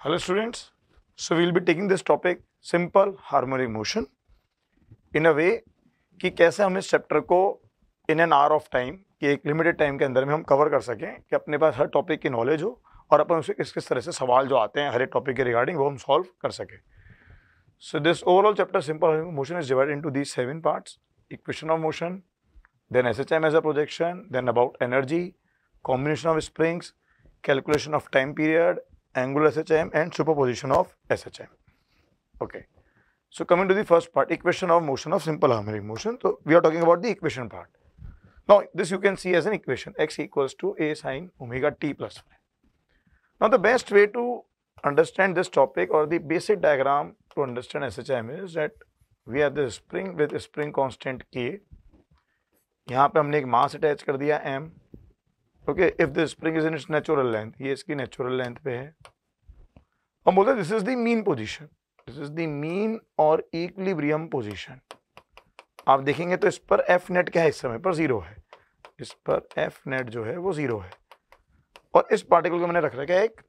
Hello students, so we will be taking this topic simple harmonic motion in a way कि कैसे हम इस chapter को in an hour of time कि एक लिमिटेड टाइम के अंदर में हम कवर कर सकें कि अपने पास हर टॉपिक की नॉलेज हो और अपन उसे किस किस तरह से सवाल जो आते हैं हर एक टॉपिक के रिगार्डिंग वो हम सॉल्व कर सकें. So this overall chapter simple harmonic motion is divided into these 7 parts: equation of motion, then SHM as a projection, then about energy, combination of springs, calculation of time period, angular SHM and superposition of SHM. Okay. So coming to the first part, equation of motion of simple harmonic motion. So we are talking about the equation part. Now this you can see as an equation, x equals to a sin omega t plus phi. Now the best way to understand this topic or the basic diagram to understand SHM is that we have the spring with spring constant k. यहाँ पे हमने एक मास attach कर दिया m. Okay, if the spring is in its natural length, ये इसकी natural length पे है. हम बोलते हैं this is the mean position. This is the mean और equilibrium position. आप देखेंगे तो इस पर F net क्या है, इस समय पर 0 है. इस पर F net जो है वो 0 है. और इस पार्टिकल को मैंने रख रखा है एक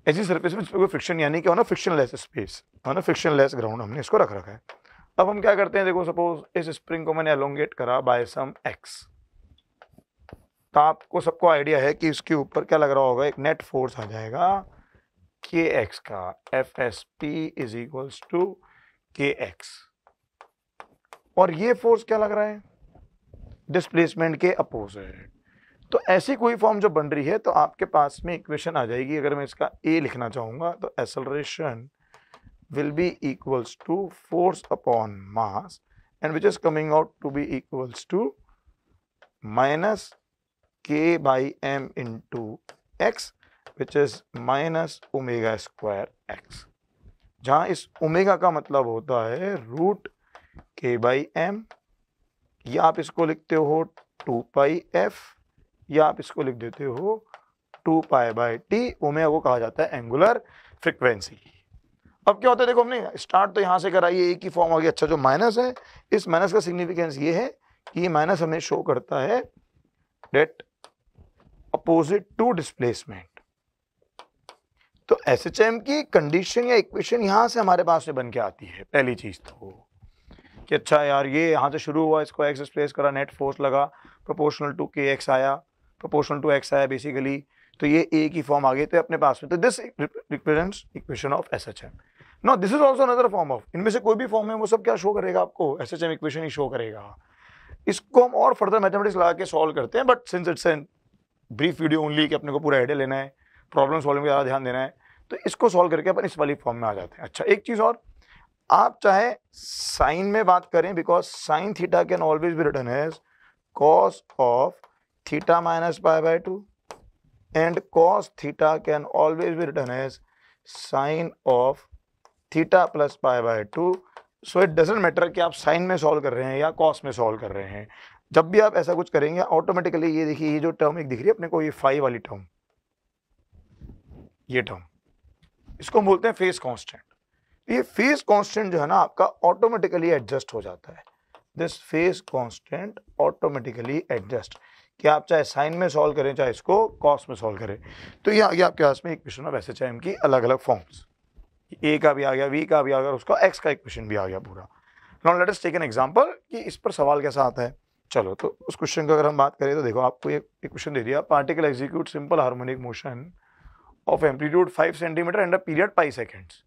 ऐसी सरफेस में जिसमें कोई फ्रिक्शन यानी कि हो ना फ्रिक्शनलेस स्पेस, हो ना फ्रिक्शनलेस ग्राउंड हमने इसको रख रखा है. अब हम क्या करते हैं, देखो सपोज इस स्प्रिंग को मैंने एलोंगेट करा बाय सम x. तो आपको सबको आइडिया है कि इसके ऊपर क्या लग रहा होगा, एक नेट फोर्स आ जाएगा kx का, FSP is equals to kx. और ये फोर्स क्या लग रहा है, डिस्प्लेसमेंट के अपोजिट. तो ऐसी कोई फॉर्म जो बन रही है तो आपके पास में इक्वेशन आ जाएगी. अगर मैं इसका a लिखना चाहूंगा तो acceleration will be equals to force upon mass and which is coming out to be equals to minus k by m into x which is minus omega square x. जहाँ इस omega का मतलब होता है root k by m, या आप इसको लिखते हो 2 pi f, या आप इसको लिख देते हो 2 pi by t. ओमेगा को कहा जाता है एंगुलर फ्रीक्वेंसी. अब क्या होता है, देखो हमने स्टार्ट तो यहाँ से करा, ये एक ही फॉर्म आ गया. अच्छा, जो माइनस है, इस माइनस का सिग्निफिकेंस ये है कि ये माइनस हमें शो करता है डेट अपोजिट टू डिस्प्लेसमेंट. तो एसएचएम की कंडीशन या इक्वेशन यहाँ से हमारे पास में बन के आती है. पहली चीज तो कि अच्छा यार ये यहाँ से शुरू हुआ, इसको एक्स डिस्प्लेस करा, नेट फोर्स लगा, प्रोपोर्शनल टू के एक्स आया, प्रोपोर्शनल टू एक्स आया बेसिकली, तो ये एक ही फॉर्म आ गई तो अपने पास में. तो this represents equation of SHM. Now this is also another form of, इनमें से कोई भी फॉर्म है वो सब क्या शो करेगा आपको, एसएचएम इक्वेशन ही शो करेगा. इसको हम और फर्दर मैथमेटिक्स लगा के सॉल्व करते हैं, but since it's an brief video only कि अपने को पूरा आइडिया लेना है, प्रॉब्लम सॉल्विंग पे ज़्यादा ध्यान देना है, तो इसको सॉल्व करके अपन इस वाली फॉर्म में आ जाते हैं. अच्छा, एक चीज़ और, आप चाहे साइन में बात करें, because sine theta can always be written as cos of theta minus pi by 2 and cos theta can always be written as sin of theta plus pi by 2. So it doesn't matter कि आप sin में solve कर रहे हैं या cos में solve कर रहे हैं. जब भी आप ऐसा कुछ करेंगे ऑटोमेटिकली ये देखिए, ये जो टर्म एक दिख रही है अपने को, ये फाई वाली टर्म, ये टर्म, इसको हम बोलते हैं फेज कांस्टेंट. ये फेज कांस्टेंट जो है ना आपका ऑटोमेटिकली एडजस्ट हो जाता है. This phase constant automatically adjust, कि आप चाहे साइन में सॉल्व करें चाहे इसको कॉस में सॉल्व करें. तो ये आ गया आपके पास में इक्वेशन ऑफ एसएचएम की अलग अलग फॉर्म्स. ए का भी आ गया, वी का भी आ गया, उसका एक्स का इक्वेशन भी आ गया पूरा. Now let us take an example कि इस पर सवाल कैसा आता है. चलो, तो उस क्वेश्चन का अगर हम बात करें तो देखो आपको एक इक्वेशन दे दिया, particle execute simple harmonic motion of amplitude 5 centimetre and a period pi seconds.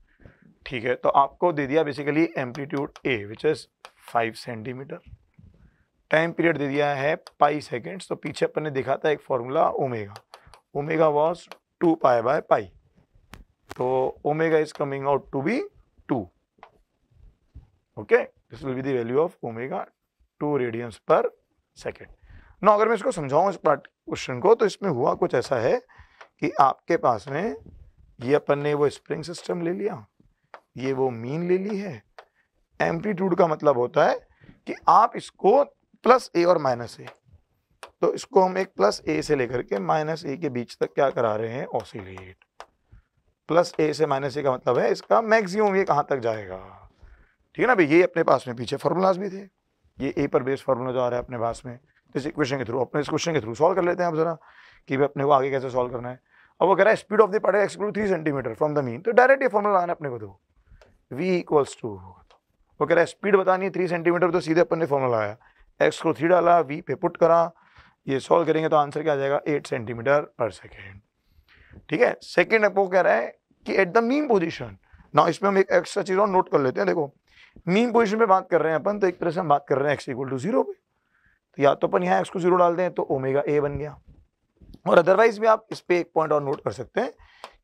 ठीक है, तो आपको दे दिया basically amplitude A which is 5 centimetre, time period दे दिया है पाई सेकेंड्स. तो पीछे अपन ने देखा था एक formula omega, omega was 2 pi by pi. तो omega is coming out to be 2. Okay, this will be the value of omega 2 radians per second. ना अगर मैं इसको समझाऊं इस पार्ट क्वेश्चन को, तो इसमें हुआ कुछ ऐसा है कि आपके पास में ये अपन ने वो स्प्रिंग सिस्टम ले लिया, ये वो मीन ले ली है. एम्पलीट्यूड का मतलब होता है कि आप इसको प्लस ए और माइनस ए, तो इसको हम एक प्लस ए से लेकर के माइनस ए के बीच तक क्या करा रहे हैं, ऑसिलेट. प्लस ए से माइनस ए का मतलब है इसका मैक्सिमम ये कहाँ तक जाएगा. ठीक है ना भाई, ये अपने पास में पीछे फॉर्मूलाज भी थे, ये ए पर बेस फॉर्मूला जो आ रहा है अपने पास में, इस इक्वेशन के थ्रू, अपने इस क्वेश्चन के थ्रू सॉल्व कर लेते हैं आप जरा कि भाई अपने को आगे कैसे सॉल्व करना है. अब वो कह रहा है speed of the particle X equal to 3 centimetre from the mean, तो डायरेक्ट ये फॉर्मूला लगाना अपने को, तो v इक्वल्स टू, वो कह रहा है स्पीड बतानी है 3 सेंटीमीटर, तो सीधे अपन ने फॉर्मूला लगाया, एक्स को 3 डाला, v पे पुट करा, ये सॉल्व करेंगे तो आंसर क्या आ जाएगा 8 सेंटीमीटर पर सेकेंड। ठीक है, सेकेंड वो कह रहा है कि एट द मीन पोजीशन, ना इसमें हम एक एक्स्ट्रा चीज और नोट कर लेते हैं, देखो मीन पोजीशन पे बात कर रहे हैं अपन, तो एक तरह से हम बात कर रहे हैं एक्स इक्वल टू 0 पे, तो या तो अपन यहाँ एक्स को 0 डाल दें तो ओमेगा ए बन गया, और अदरवाइज भी आप इस पे एक पॉइंट और नोट कर सकते हैं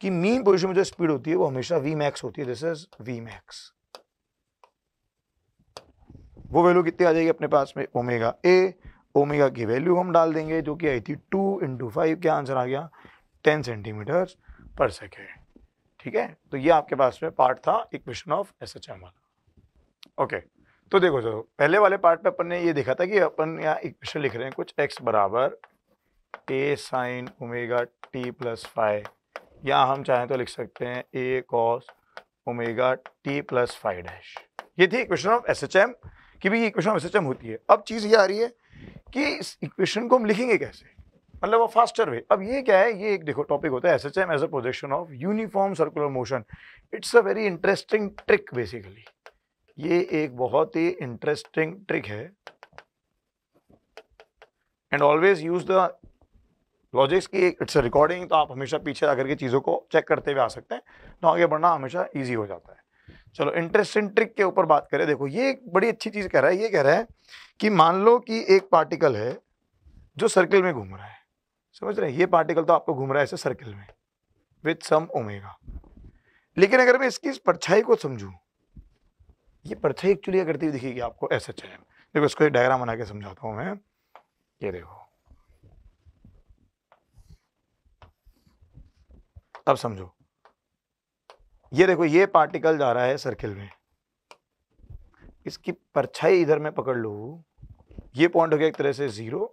कि मीन पोजीशन में जो स्पीड होती है वो हमेशा वी मैक्स होती है, दिस इज वी मैक्स। वो वैल्यू कितनी आ जाएगी अपने पास में ओमेगा ए, ओमेगा की वैल्यू हम डाल देंगे जो कि आई थी 2 × 5, क्या आंसर आ गया 10 सेंटीमीटर पर सेकेंड। ठीक है, तो ये आपके पास में पार्ट था इक्वेशन ऑफ एसएचएम वाला। ओके, तो देखो जो पहले वाले पार्ट पे अपन ने ये देखा था कि अपन यहाँ इक्वेशन लिख रहे हैं कुछ x बराबर a sin omega t plus five, या हम चाहें तो लिख सकते हैं a cos omega t plus five dash. ये थी इक्वेशन ऑफ एसएचएम कि भी ये इक्वेशन ऑफ एसएचएम होती है। अब चीज़ ये आ रही है कि इस इक्वेशन को हम लिखेंगे कैसे, मतलब वो फास्टर वे। अब ये क्या है, ये एक देखो टॉपिक होता है SHM as a projection of uniform circular motion. It's a very interesting trick basically, ये एक बहुत ही इंटरेस्टिंग ट्रिक है, and always use the logics की इट्स अ रिकॉर्डिंग, तो आप हमेशा पीछे आकर के चीज़ों को चेक करते हुए आ सकते हैं, तो आगे बढ़ना हमेशा ईजी हो जाता है। चलो इंटरेस्टिंग ट्रिक के ऊपर बात करें, देखो ये एक बड़ी अच्छी चीज़ कह रहा है, ये कह रहा है कि मान लो कि एक पार्टिकल है जो सर्किल में घूम रहा है, समझ रहे हैं, ये पार्टिकल तो आपको घूम रहा है ऐसे सर्किल में विथ सम ओमेगा, लेकिन अगर मैं इसकी इस परछाई को समझूं, ये परछाई एक्चुअली करती हुई दिखेगी आपको एसएचएम। देखो इसको एक डायग्राम बना के समझाता हूं मैं, ये देखो, अब समझो, ये देखो ये पार्टिकल जा रहा है सर्किल में, इसकी परछाई इधर में पकड़ लो, ये पॉइंट हो गया एक तरह से 0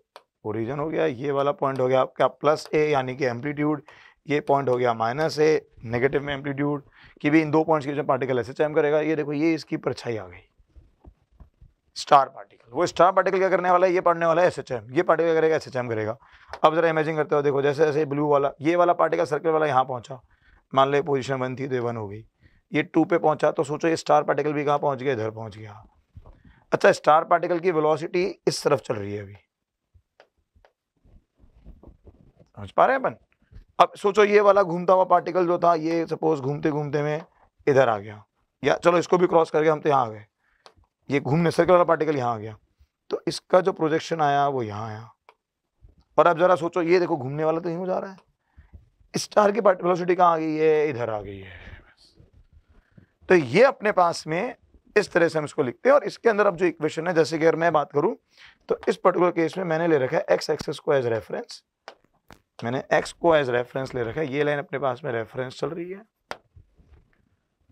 ओरिजिन हो गया, ये वाला पॉइंट हो गया आपका प्लस ए यानी कि एम्पलीट्यूड, ये पॉइंट हो गया माइनस ए नेगेटिव में एम्पलीट्यूड, कि भी इन दो पॉइंट्स के जो पार्टिकल एसएचएम करेगा। ये देखो ये इसकी परछाई आ गई, स्टार पार्टिकल, वो स्टार पार्टिकल क्या करने वाला है, ये पढ़ने वाला है एसएचएम, ये पार्टिकल करेगा एसएचएम करेगा। अब जरा इमेजिन करते हो, देखो जैसे जैसे ब्लू वाला ये वाला पार्टिकल सर्कल वाला यहाँ पहुंचा, मान ले पोजीशन 1 थी तो 1 हो गई, ये 2 पे पहुंचा, तो सोचो ये स्टार पार्टिकल भी कहाँ पहुंच गया, इधर पहुंच गया। अच्छा, स्टार पार्टिकल की वेलोसिटी इस तरफ चल रही है अभी, समझ पा रहे हैं अपन। अब सोचो ये वाला घूमता हुआ पार्टिकल जो था, ये सपोज घूमते घूमते में इधर आ गया, या चलो इसको भी क्रॉस करके हम तो यहाँ आ गए, ये घूमने सर्कल वाला पार्टिकल यहाँ आ गया, तो इसका जो प्रोजेक्शन आया वो यहाँ आया। और अब जरा सोचो ये देखो घूमने वाला तो यूं जा रहा है, स्टार की वेलोसिटी कहाँ आ गई है, इधर आ गई है। तो ये अपने पास में इस तरह से हम इसको लिखते हैं, और इसके अंदर अब जो इक्वेशन है, जैसे कि अगर मैं बात करूं तो इस पर्टिकुलर केस में मैंने ले रखा है एक्स एक्सिस को एज रेफरेंस, मैंने एक्स को एज रेफरेंस ले रखा है, ये लाइन अपने पास में रेफरेंस चल रही है।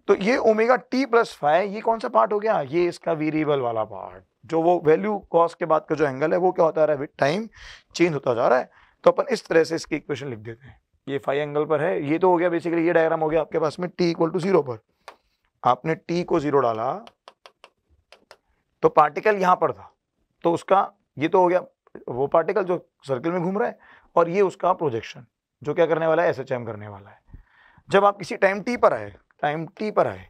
तो ये ओमेगा टी प्लस फाइव, ये कौन सा पार्ट हो गया, ये इसका वेरिएबल वाला पार्ट, जो वो वैल्यू कॉस के बाद का जो एंगल है वो क्या होता रहा है, विद टाइम चेंज होता जा रहा है। तो अपन इस तरह से इसकी इक्वेशन लिख देते हैं, ये फाइव एंगल पर है, ये तो हो गया बेसिकली, ये डायग्राम हो गया आपके पास में टी इक्वल टू 0 पर, आपने टी को 0 डाला तो पार्टिकल यहां पर था, तो उसका ये तो हो गया वो पार्टिकल जो सर्किल में घूम रहा है, और ये उसका प्रोजेक्शन जो क्या करने वाला है, एसएचएम करने वाला है। जब आप किसी टाइम टी पर आए, टाइम टी पर आए,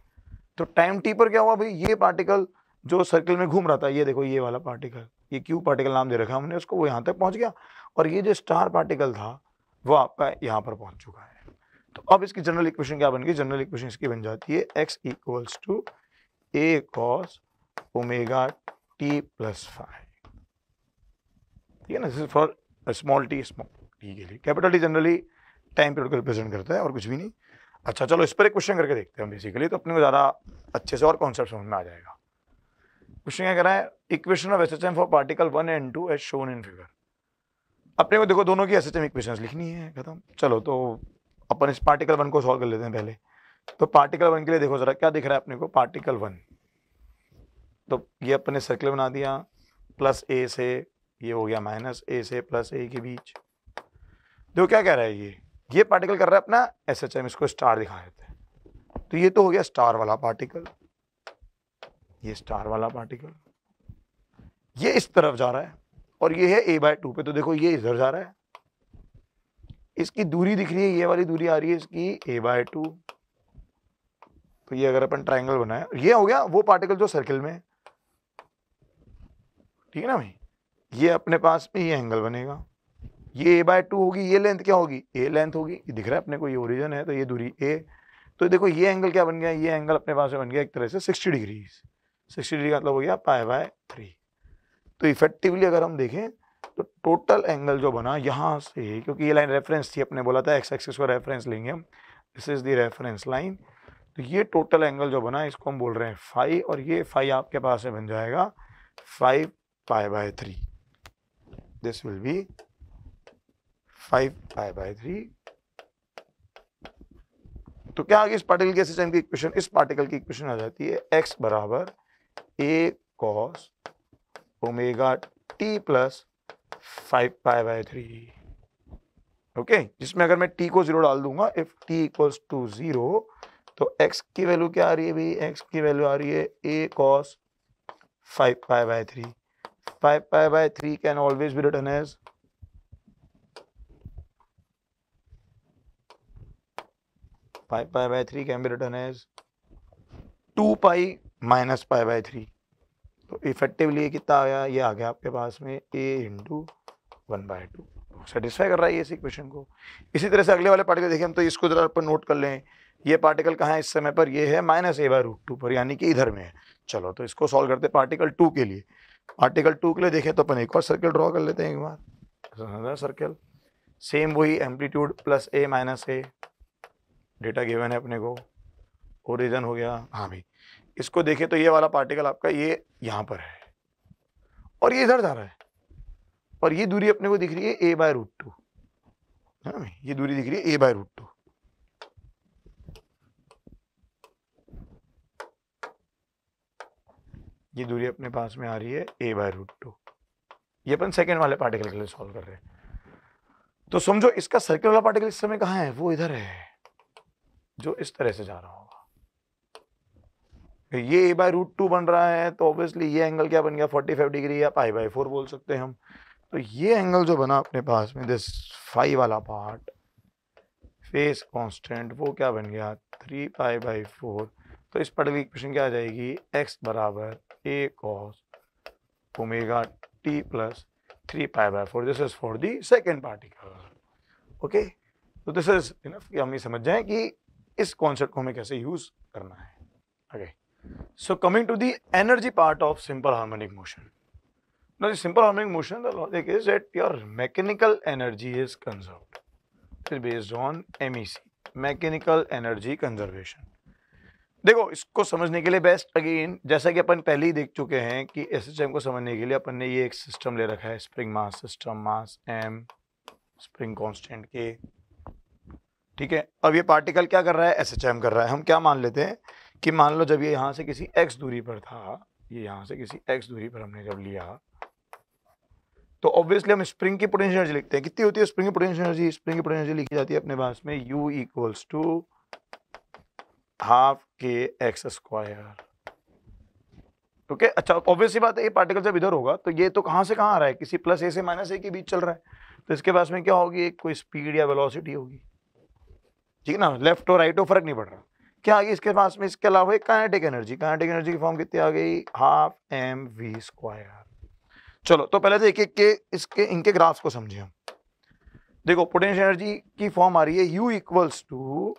तो टाइम टी पर क्या हुआ भाई, ये पार्टिकल जो सर्किल में घूम रहा था, ये देखो ये वाला पार्टिकल, ये क्यू पार्टिकल नाम दे रखा हमने उसको, वो यहाँ तक पहुँच गया, और ये जो स्टार पार्टिकल था वो आपका यहाँ पर पहुँच चुका है। तो अब इसकी जनरल इक्वेशन क्या बन गई, जनरल इक्वेशन इसकी बन जाती है X equals to A cos omega T plus five, ठीक है ना, this is for small T के लिए, capital T generally time period को रिप्रेजेंट करता है और कुछ भी नहीं। अच्छा चलो इस पर एक क्वेश्चन करके देखते हैं बेसिकली, तो अपने को ज़्यादा अच्छे से और कॉन्सेप्ट समझ में आ जाएगा। क्वेश्चन क्या कह रहा है, equation of SHM for particle 1 and 2 as shown in figure. अपने को देखो दोनों की एसएचएम इक्वेशंस लिखनी है, खत्म। चलो तो अपन इस पार्टिकल 1 को सॉल्व कर लेते हैं पहले। तो पार्टिकल 1 के लिए देखो जरा क्या दिख रहा है अपने को, पार्टिकल 1, तो ये अपन ने सर्कल बना दिया, प्लस ए से ये हो गया माइनस ए से प्लस ए के बीच। देखो क्या कह रहा है, ये पार्टिकल कर रहा है अपना एसएचएम, इसको स्टार दिखा देते हैं। तो ये तो हो गया स्टार वाला पार्टिकल, ये स्टार वाला पार्टिकल, ये इस तरफ जा रहा है, और ये है a/2 पे, तो देखो ये इधर जा रहा है, इसकी दूरी दिख रही है, ये वाली दूरी आ रही है इसकी a/2। तो ये अगर अपन ट्राइंगल बनाए, ये हो गया वो पार्टिकल जो सर्किल में, ठीक है ना भाई। ये अपने पास में ये एंगल बनेगा, ये a/2 होगी, ये लेंथ क्या होगी, a लेंथ होगी, ये दिख रहा है अपने को, ये ओरिजिन है तो ये दूरी a। तो देखो ये एंगल क्या बन गया, ये एंगल अपने पास में बन गया एक तरह से 60 डिग्री। 60 डिग्री का मतलब हो गया π/3। तो इफेक्टिवली अगर हम देखें तो टोटल एंगल जो बना यहाँ से, क्योंकि ये लाइन रेफरेंस थी, अपने बोला था एक्स एक्सिस को रेफरेंस लेंगे हम, this is the reference line. तो ये टोटल एंगल जो बना इसको हम बोल रहे हैं फाई, और ये फाई आपके पास में बन जाएगा 5π/3। This will be 5π/3। तो क्या आगे इस पार्टिकल के सिस्टम की इक्वेशन, इस पार्टिकल की इक्वेशन आ जाती है x बराबर a cos omega t plus 5π/3। Okay, जिसमें अगर मैं t को 0 डाल दूंगा, इफ t इक्वल्स टू 0, तो x की वैल्यू क्या आ रही है भाई, x की वैल्यू आ रही है a cos 5π/3। 5π/3 can always be written as 5π/3 can be written as 2π minus π/3। तो इफेक्टिवली कितना आया, ये आ गया आपके पास में a इंटू 1/2। सेटिस्फाई कर रहा है ये इस इक्वेशन को। इसी तरह से अगले वाले पार्टिकल देखिए हम, तो इसको जरा अपन नोट कर लें। ये पार्टिकल कहाँ है इस समय पर, ये है -a/√2 पर, यानी कि इधर में है। चलो तो इसको सॉल्व करते पार्टिकल 2 के लिए। पार्टिकल 2 के लिए देखें तो अपन एक और सर्कल ड्रॉ कर लेते हैं एक बार। सर्कल सेम वही amplitude plus a minus a, data given है अपने को, ओरिजिन हो गया। हाँ भाई, इसको देखें तो ये वाला पार्टिकल आपका ये यहाँ पर है और ये इधर जा रहा है, और ये दूरी अपने को दिख रही है a/√2, है ना भाई, ये दूरी दिख रही है a/√2। ये दूरी अपने पास में आ रही है a/√2। ये अपन सेकेंड वाले पार्टिकल के लिए सॉल्व कर रहे हैं। तो समझो इसका सर्कल वाला पार्टिकल इस समय कहाँ है, वो इधर है, जो इस तरह से जा रहा होगा। ये a/√2 बन रहा है, तो ऑब्वियसली ये एंगल क्या बन गया 45 डिग्री, या π/4 बोल सकते हैं हम। तो ये एंगल जो बना अपने पास में, दिस फाई वाला पार्ट, फेस कांस्टेंट, वो क्या बन गया 3π/4। तो इस पार्टिकल की इक्वेशन क्या आ जाएगी, x बराबर a cos omega t plus 3π/4। This is for the second particle. Okay, तो दिस इज इनफ कि हम ये समझ जाएं कि इस कॉन्सेप्ट को हमें कैसे यूज करना है। Okay, so coming to the energy part of simple harmonic motion. Now, the simple harmonic motion, the logic is that your mechanical energy is conserved. It is based on MEC, mechanical energy conservation. देखो, इसको समझने के लिए best again, जैसा कि अपन पहले ही देख चुके हैं कि SHM को समझने के लिए अपन ने ये एक सिस्टम ले रखा है, स्प्रिंग मास सिस्टम, मास m, स्प्रिंग कांस्टेंट k। ठीक है, अब ये पार्टिकल क्या कर रहा है, SHM कर रहा है। हम क्या मान लेते हैं कि मान लो जब ये यहाँ से किसी x दूरी पर था, ये यहाँ से किसी x दूरी पर हमने जब लिया, तो ऑब्वियसली हम स्प्रिंग की पोटेंशियल एनर्जी लिखते हैं। कितनी होती है स्प्रिंग की पोटेंशियल एनर्जी, स्प्रिंग की पोटेंशियल एनर्जी लिखी जाती है अपने पास में U equals to half kx²। Okay, अच्छा ऑब्वियसली बात है, ये पार्टिकल जब इधर होगा तो ये तो कहाँ से कहाँ आ रहा है, किसी प्लस a से माइनस a के बीच चल रहा है, तो इसके पास में क्या होगी, एक कोई स्पीड या वेलोसिटी होगी, ठीक है ना, लेफ्ट और राइट हो फर्क नहीं पड़ रहा। क्या आ गई इसके पास में, इसके अलावा एक काइनेटिक एनर्जी, काइनेटिक एनर्जी की फॉर्म कितनी आ गई, हाफ mv²। चलो तो पहले तो एक एक के इसके इनके ग्राफ्स को समझे हम। देखो पोटेंशियल एनर्जी की फॉर्म आ रही है U equals to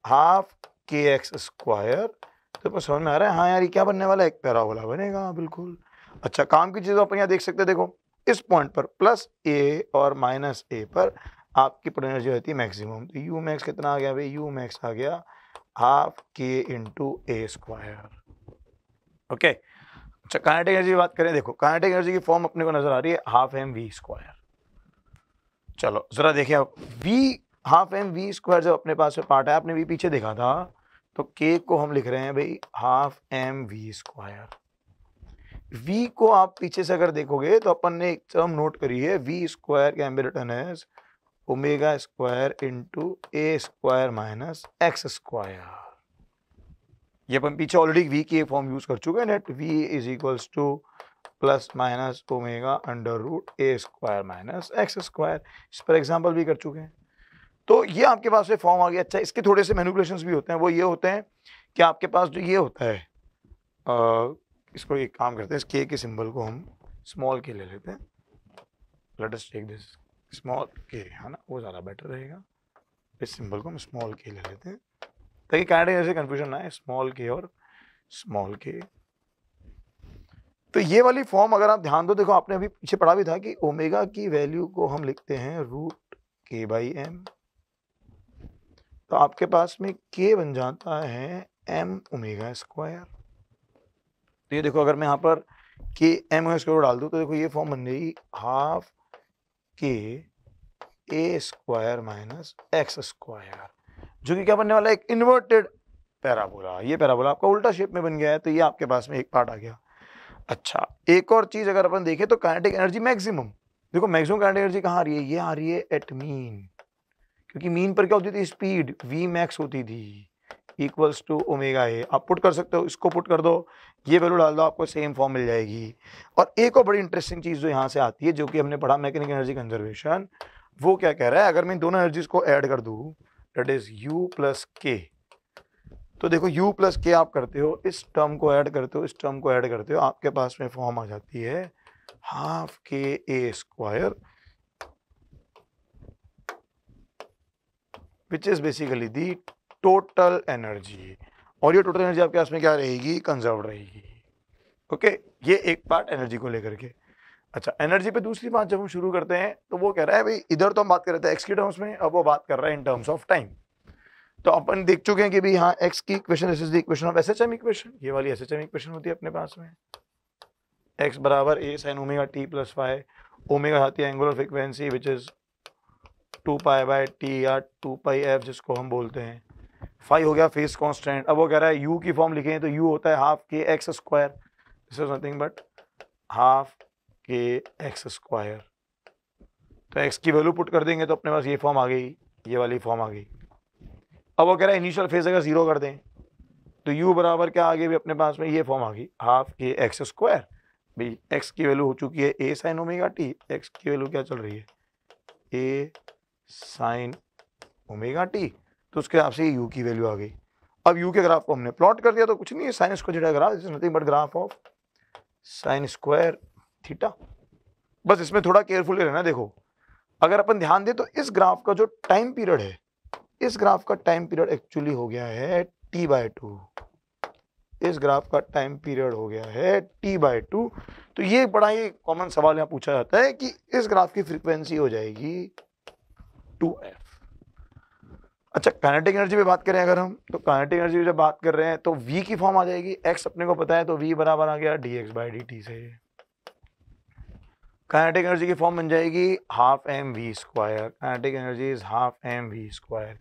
half kx²। तो समझ में आ रहा है, हाँ यार ये क्या बनने वाला है, एक पैराबोला बनेगा बिल्कुल। अच्छा, काम की चीज़ अपन यहाँ देख सकते हैं, देखो इस पॉइंट पर प्लस a और माइनस a पर आपकी पोटेंशियल एनर्जी रहती है मैक्सिमम। तो U मैक्स कितना आ गया भाई, U मैक्स आ गया half k into a²। Okay, अच्छा काइनेटिक एनर्जी की बात करें, देखो काइनेटिक एनर्जी की फॉर्म अपने को नजर आ रही है हाफ mv²। चलो जरा देखिए अब v, हाफ mv² जब अपने पास में पार्ट है, आपने v पीछे देखा था, तो k को हम लिख रहे हैं भाई हाफ mv²। v को आप पीछे से अगर देखोगे तो अपन ने एक टर्म नोट करी है, v² can be written as ω² into a² minus x²। ये अपन पीछे ऑलरेडी v की एक फॉर्म यूज कर चुके हैं, net v is equals to plus minus omega under root a² minus x²। इस पर एग्जाम्पल भी कर चुके हैं। तो ये आपके पास में फॉर्म आ गया। अच्छा, इसके थोड़े से मैनिपुलेशंस भी होते हैं, वो ये होते हैं कि आपके पास जो ये होता है, इसको एक काम करते हैं, इस के सिंबल को हम स्मॉल के ले लेते हैं। Let us take this small k, है ना, वो ज़्यादा बेटर रहेगा। इस सिंबल को हम स्मॉल के ले लेते हैं ताकि काइनेटिक एनर्जी कंफ्यूजन ना है, स्मॉल के और स्मॉल के। तो ये वाली फॉर्म अगर आप ध्यान दो, देखो आपने अभी पीछे पढ़ा भी था कि ओमेगा की वैल्यू को हम लिखते हैं √k/m। तो आपके पास में k बन जाता है m ओमेगा स्क्वायर। तो ये देखो, अगर मैं यहाँ पर k m ओमेगा स्क्वायर डाल दूँ तो देखो ये फॉर्म बन गई half k a square minus x square, जो कि क्या बनने वाला है, एक इन्वर्टेड पैराबोला। ये पैराबोला आपका उल्टा शेप में बन गया है। तो ये आपके पास में एक पार्ट आ गया। अच्छा, एक और चीज अगर अपन देखें तो काइनेटिक एनर्जी मैक्सिमम, देखो मैक्सिमम काइनेटिक एनर्जी कहाँ आ रही है, ये आ रही है एट मीन, क्योंकि मीन पर क्या होती थी, स्पीड v मैक्स होती थी इक्वल्स टू ओमेगा ए। आप पुट कर सकते हो, इसको पुट कर दो, ये वैल्यू डाल दो, आपको सेम फॉर्म मिल जाएगी। और एक और बड़ी इंटरेस्टिंग चीज जो यहाँ से आती है, जो कि हमने पढ़ा मैकेनिकल एनर्जी कंजर्वेशन, वो क्या कह रहा है, अगर मैं इन दोनों एनर्जीज को ऐड कर दूं, दैट इज u प्लस के। तो देखो u प्लस के आप करते हो, इस टर्म को ऐड करते हो, इस टर्म को ऐड करते हो, आपके पास में फॉर्म आ जाती है half k A square, which is basically the total energy. और ये टोटल एनर्जी आपके पास में क्या रहेगी, कंजर्व रहेगी। ओके, ये एक पार्ट एनर्जी को लेकर के। अच्छा, एनर्जी पे दूसरी बात जब हम शुरू करते हैं तो वो कह रहा है भाई, इधर तो हम बात कर रहे थे एक्स की टर्म्स में, अब वो बात कर रहा है इन टर्म्स ऑफ टाइम। तो अपन देख चुके हैं कि भाई हाँ, एक्स की equation, this is the equation of SHM equation. ये वाली एसएचएम इक्वेशन होती है अपने पास में, एक्स बराबर a sin omega t plus phi, omega आती है angular frequency which is 2π/t या 2πf जिसको हम बोलते हैं, फाई हो गया फेस कांस्टेंट। अब वो कह रहा है u की फॉर्म लिखें तो u होता है half k x square, this is nothing but half k x square. तो x की वैल्यू पुट कर देंगे तो अपने पास ये फॉर्म आ गई, ये वाली फॉर्म आ गई। अब वो कह रहा है इनिशियल फेज अगर 0 कर दें तो u बराबर क्या आ गई, अपने पास में ये फॉर्म आ गई हाफ के एक्स स्क्वायर। भाई x की वैल्यू हो चुकी है a sin omega t, x की वैल्यू क्या चल रही है, a sin ओमेगा t, तो उसके हिसाब से u की वैल्यू आ गई। अब u के ग्राफ को हमने प्लॉट कर दिया तो कुछ नहीं है, sine square theta graph, this is nothing but graph of sine square theta. बस इसमें थोड़ा केयरफुली रहना। देखो, अगर अपन ध्यान दें तो इस ग्राफ का जो टाइम पीरियड है, इस ग्राफ का टाइम पीरियड एक्चुअली हो गया है t/2। इस ग्राफ का टाइम पीरियड हो गया है t/2। तो ये बड़ा ही कॉमन सवाल यहाँ पूछा जाता है कि इस ग्राफ की फ्रीक्वेंसी हो जाएगी 2f। अच्छा, काइनेटिक एनर्जी पे बात करें अगर हम, तो काइनेटिक एनर्जी जब बात कर रहे हैं तो v की फॉर्म आ जाएगी, x अपने को पता है तो v बराबर आ गया dx/dt से। काइनेटिक एनर्जी की फॉर्म बन जाएगी half m v square, kinetic energy is half m v square.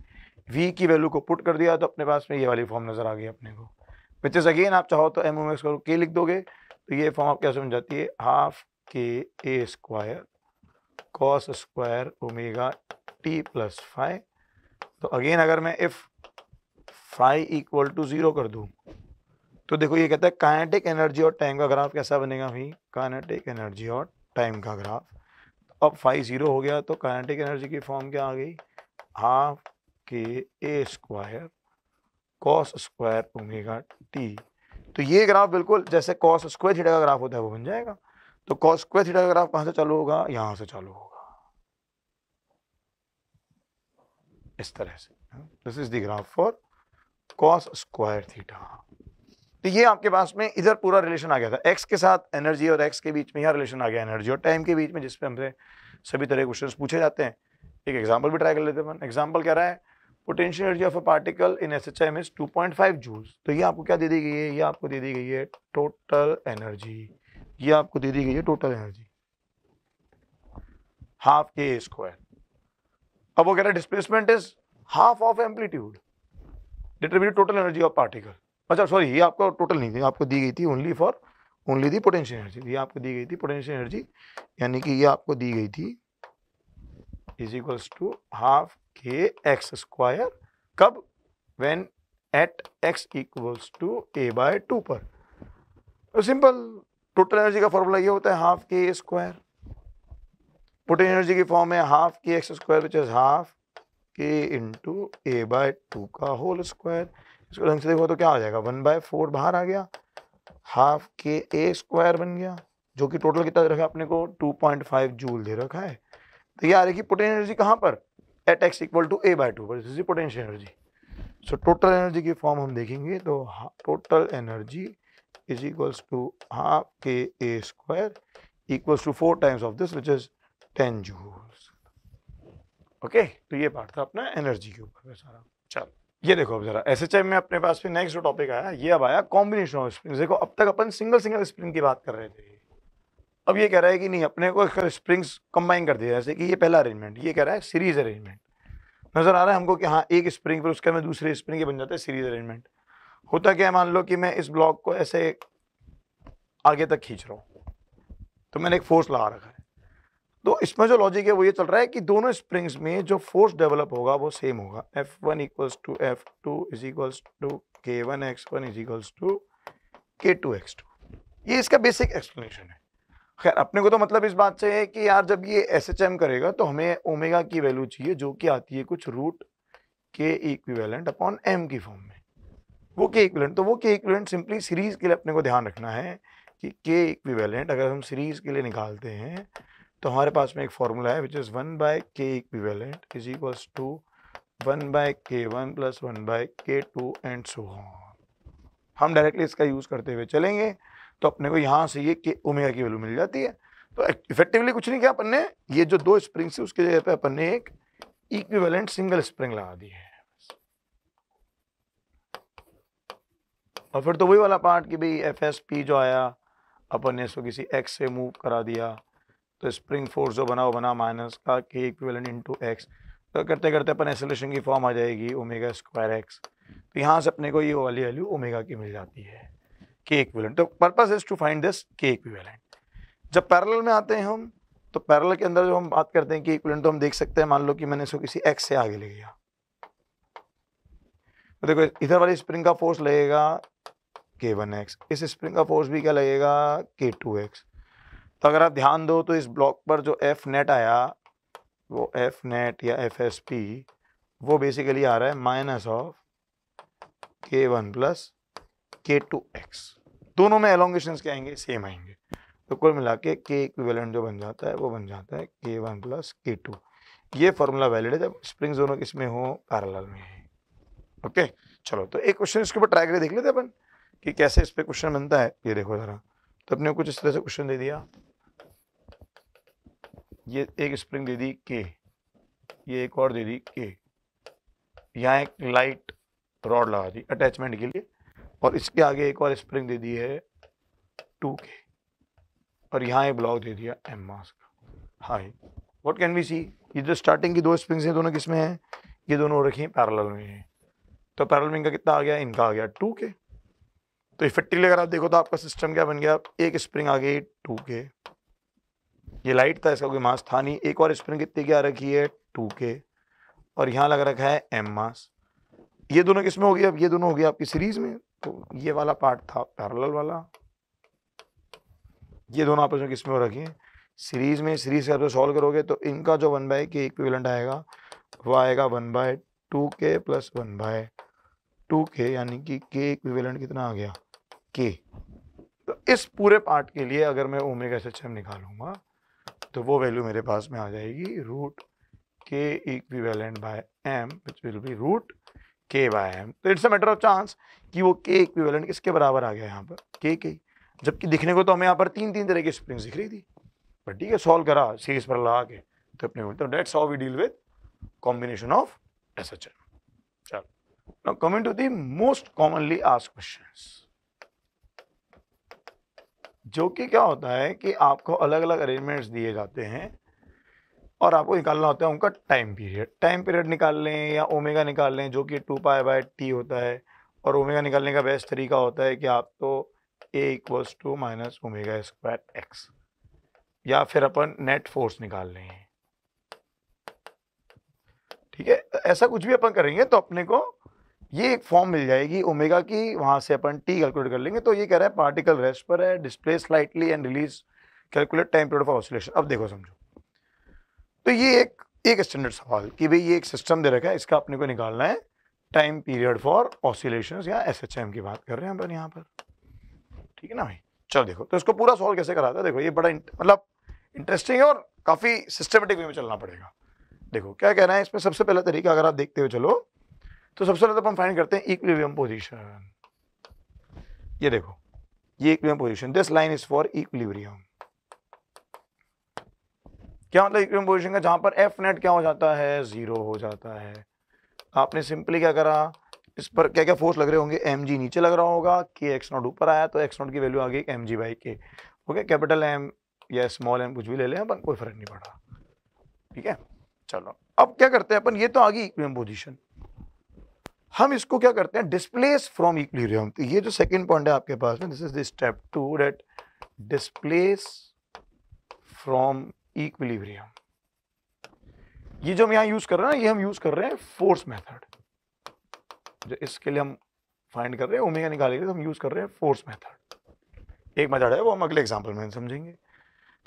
v की वैल्यू को पुट कर दिया तो अपने पास में ये वाली फॉर्म नजर आ गई अपने को, विच इज अगेन आप चाहो तो एम ओमेगा स्क्वायर के लिख दोगे तो ये फॉर्म आप कैसे बन जाती है, half k A square cos square omega T plus phi. तो अगेन अगर मैं इफ फाई इक्वल टू 0 कर दूं तो देखो ये कहता है काइनेटिक एनर्जी और टाइम का ग्राफ कैसा बनेगा भाई, काइनेटिक एनर्जी और टाइम का ग्राफ। अब फाई 0 हो गया तो काइनेटिक एनर्जी की फॉर्म क्या आ गई, half k A square cos square omega t. तो ये ग्राफ बिल्कुल जैसे कॉस स्क्वायर थीटा का ग्राफ होता है वो बन जाएगा। तो कॉस स्क्वायर थीटा का ग्राफ कहाँ से चालू होगा, यहाँ से चालू होगा इस तरह से। This is the graph for cos square theta. तो ये आपके पास में इधर पूरा रिलेशन आ गया था, एक्स के साथ एनर्जी और एक्स के बीच में यहाँ रिलेशन आ गया एनर्जी और टाइम के बीच में, जिसपे हमसे सभी तरह के क्वेश्चंस पूछे जाते हैं। एक एग्जांपल भी ट्राई कर लेते हैं। एग्जांपल क्या रहा है, potential energy of a particle in SHM is 2.5 joules. तो ये आपको क्या दे दी गई है, ये आपको दे दी गई है टोटल एनर्जी, ये आपको दे दी गई है total energy half k square. अब वो कह रहा है displacement is half of amplitude determine total energy of particle. अच्छा सॉरी, ये आपको टोटल नहीं थी, आपको दी गई थी ओनली दी पोटेंशियल एनर्जी। ये आपको दी गई थी पोटेंशियल एनर्जी, यानी कि ये आपको दी गई थी is equals to half k x square. कब, when at x equals to a/2 पर। तो सिंपल टोटल एनर्जी का फॉर्मूला ये होता है half k square, potential energy की फॉर्म है half k x square which is half k into a by 2 का होल स्क्वायर। इसको ढंग से देखो तो क्या आ जाएगा, 1/4 बाहर आ गया, हाफ के ए स्क्वायर बन गया, जो कि टोटल कितना दे रखा है अपने को 2.5 जूल दे रखा है। तो ये आ रही पोटेंशियल एनर्जी कहाँ पर, at x equal to A by 2 पर, this is potential energy. So total energy की फॉर्म हम देखेंगे तो total energy is equals to half k A square equals to 4 times of this which is 10 joules. Okay, तो ये part था अपना energy के ऊपर सारा। चलो ये देखो अब जरा एसएचएम में अपने पास फिर नेक्स्ट जो टॉपिक आया, ये अब आया कॉम्बिनेशन ऑफ स्प्रिंग्स। देखो अब तक अपन सिंगल स्प्रिंग की बात कर रहे थे, अब ये कह रहा है कि नहीं अपने को स्प्रिंग्स कंबाइन कर दिया, जैसे कि ये पहला अरेंजमेंट, ये कह रहा है सीरीज अरेंजमेंट। नजर आ रहा है हमको कि हाँ एक स्प्रिंग पर उसके में दूसरे स्प्रिंग के बन जाता है सीरीज अरेंजमेंट। होता क्या है, मान लो कि मैं इस ब्लॉक को ऐसे आगे तक खींच रहा हूँ, तो मैंने एक फोर्स लगा रखा है, तो इसमें जो लॉजिक है वो ये चल रहा है कि दोनों स्प्रिंग्स में जो फोर्स डेवलप होगा वो सेम होगा, F1 equals to F2 is equals to K1x1 is equals to K2x2। ये इसका बेसिक एक्सप्लेनेशन है। खैर अपने को तो मतलब इस बात से है कि यार जब ये SHM करेगा तो हमें ओमेगा की वैल्यू चाहिए जो कि आती है कुछ रूट के इक्विवेलेंट अपॉन एम की फॉर्म में। वो के इक्विवेलेंट, तो वो के इक्विवेलेंट सिंपली सीरीज के लिए अपने को ध्यान रखना है कि के इक्विवेलेंट अगर हम सीरीज के लिए निकालते हैं तो हमारे पास में एक फॉर्मूला है which is 1/k equivalent is equals to 1/k1 plus 1/k2 and so on. हम डायरेक्टली इसका यूज करते हुए चलेंगे तो अपने को यहाँ से ये के ओमेगा की वैल्यू मिल जाती है। तो इफेक्टिवली कुछ नहीं किया अपन ने, ये जो दो स्प्रिंग से उसके जगह पे अपन ने एक इक्विवेलेंट सिंगल स्प्रिंग लगा दी है। और फिर तो वही वाला पार्ट कि भाई FSP जो आया अपन ने इसको किसी x से मूव करा दिया, तो स्प्रिंग फोर्स जो बना वो बना माइनस का के इक्विवेलेंट इंटू एक्स। तो करते करते अपन एक्सेलरेशन की फॉर्म आ जाएगी ओमेगा स्क्वायर एक्स। तो यहाँ से अपने को ये वाली वैल्यू ओमेगा की मिल जाती है के इक्विवेलेंट। तो purpose is to find this k equivalent. जब पैरेलल में आते हैं हम, तो पैरेलल के अंदर जो हम बात करते हैं कि इक्विवेलेंट, तो हम देख सकते हैं मान लो कि मैंने इसको किसी एक्स से आगे ले गया, तो देखो इधर वाली स्प्रिंग का फोर्स लगेगा K1x, इस स्प्रिंग का फोर्स भी क्या लगेगा K2x। तो अगर आप ध्यान दो तो इस ब्लॉक पर जो F नेट आया वो F नेट या FSP वो बेसिकली आ रहा है minus of K1 plus K2x। दोनों में एलोंगेशंस क्या आएंगे, सेम आएंगे। तो कुल मिला के के इक्विवेलेंट जो बन जाता है वो बन जाता है K1 प्लस K2। ये फॉर्मूला वैलिड है जब स्प्रिंग्स दोनों किसमें हो, पैरेलल में है। ओके चलो तो एक क्वेश्चन इसके ऊपर ट्राई करके देख लेते अपन कि कैसे इस पे क्वेश्चन बनता है। ये देखो जरा, तो अपने को कुछ इस तरह से क्वेश्चन दे दिया, ये एक स्प्रिंग दे दी K, ये एक और दे दी K, यहाँ एक लाइट रॉड लगा दी अटैचमेंट के लिए, और इसके आगे एक और स्प्रिंग दे दी है 2K, और यहाँ एक ब्लॉक दे दिया M मास का। हाई व्हाट कैन वी सी, ये जो स्टार्टिंग की दो स्प्रिंग्स हैं दोनों किस में हैं, ये दोनों रखी हैं पैरेलल में हैं। तो पैरेलल में इनका कितना आ गया, इनका आ गया 2K। तो इफेक्टिवली अगर आप देखो तो आपका सिस्टम क्या बन गया, एक स्प्रिंग आ गई 2K, ये लाइट था इसका कोई मास था नहीं, एक और स्प्रिंग कितने की आ रखी है 2K, और यहाँ लग रखा है M मास। ये दोनों किस में हो गया, अब ये दोनों हो गया आपकी सीरीज में। तो ये वाला पार्ट था पैरेलल वाला, ये दोनों आपस में किस में हो रखी है, सीरीज में। सीरीज से आप सॉल्व करोगे तो इनका जो 1/k इक्विवेलेंट आएगा वो आएगा 1/2K प्लस 1/2K, यानी कि K इक्विवेलेंट कितना आ गया K। तो इस पूरे पार्ट के लिए अगर मैं ओमेगा SHM निकालूंगा तो वो वैल्यू मेरे पास में आ जाएगी root K equivalent by M which will be root K by M। तो it's a matter of chance कि वो K इक्विवेलेंट किसके बराबर आ गया यहाँ पर K, जबकि दिखने को तो हमें यहाँ पर तीन तरह की स्प्रिंग्स दिख रही थी, पर ठीक है सॉल्व करा सीरीज पर लगा के तो अपने बोलते हैं that's how we deal with combination of SHM। चलो now coming to the most commonly asked questions, जो कि क्या होता है कि आपको अलग अलग अरेंजमेंट्स दिए जाते हैं और आपको निकालना होता है उनका टाइम पीरियड। टाइम पीरियड निकाल लें या ओमेगा निकाल लें जो कि 2π/t होता है, और ओमेगा निकालने का बेस्ट तरीका होता है कि आप तो a equals to minus omega square x, या फिर अपन नेट फोर्स निकाल लें। ठीक है, ऐसा कुछ भी अपन करेंगे तो अपने को ये एक फॉर्म मिल जाएगी ओमेगा की, वहां से अपन t कैलकुलेट कर लेंगे। तो ये कह रहा है पार्टिकल रेस्ट पर है, display slightly and release, calculate time period of oscillation. अब देखो समझो, तो ये एक स्टैंडर्ड सवाल कि भाई ये एक सिस्टम दे रखा है, इसका अपने को निकालना है टाइम पीरियड फॉर ऑसिलेशंस या SHM की बात कर रहे हैं अपन यहाँ पर, ठीक है ना भाई। चलो देखो, तो इसको पूरा सॉल्व कैसे कराता है, देखो ये बड़ा मतलब इंटरेस्टिंग है और काफी सिस्टमेटिक वे में चलना पड़ेगा। देखो क्या कहना है इसमें, सबसे पहला तरीका अगर आप देखते हुए चलो तो सबसे पहले तो अपन फाइंड करते हैं इक्विलिब्रियम पोजीशन। ये देखो ये equilibrium position, this line is for equilibrium. क्या मतलब इक्विलिब्रियम पोजीशन का, जहां पर एफ नेट क्या हो जाता है, 0 हो जाता है। आपने सिंपली क्या करा, इस पर क्या क्या फोर्स लग रहे होंगे, mg नीचे लग रहा होगा, k x नॉट ऊपर आया तो x नॉट की वैल्यू आ गई mg/k। ओके, कैपिटल M या स्मॉल m कुछ भी ले लें अपन, कोई फर्क नहीं पड़ रहा, ठीक है। चलो अब क्या करते हैं अपन, ये तो आ गई इक्विलिब्रियम पोजीशन, हम इसको क्या करते हैं, डिस्प्लेस फ्रॉम इक्विलिब्रियम। तो ये जो सेकंड पॉइंट है आपके पास में, this is the step 2 that displace from equilibrium. ये जो हम यहाँ यूज कर रहे हैं ना, ये हम यूज कर रहे हैं फोर्स मेथड। जो इसके लिए हम फाइंड कर रहे हैं ओमेगा निकालने के लिए, तो हम यूज कर रहे हैं फोर्स मेथड। एक मेथड है वो हम अगले एग्जांपल में समझेंगे।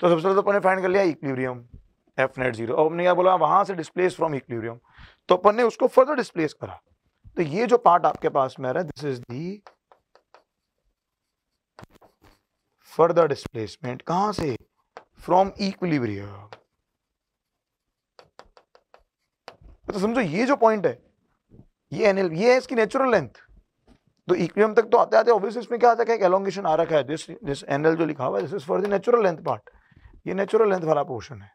तो सबसे पहले तो अपन ने फाइंड कर लिया इक्विलिब्रियम, एफ नेट 0। अब हमने क्या बोला, वहां से डिस्प्लेस फ्रॉम इक्विलिब्रियम, तो अपन ने उसको फर्दर डिस्प्लेस करा। तो ये जो पार्ट आपके पास में आ रहा है, this is the further displacement, कहां से, फ्रॉम इक्विलिब्रियम। तो समझो ये जो पॉइंट है, ये एनएल, ये है इसकी नेचुरल लेंथ। तो इक्विलिब्रियम तक तो आते आते ऑब्वियसली इसमें क्या आता है, एक एलोंगेशन आ रखा है, दिस एनएल जो लिखा हुआ है, this is for the natural length part. ये नेचुरल लेंथ वाला पोर्शन है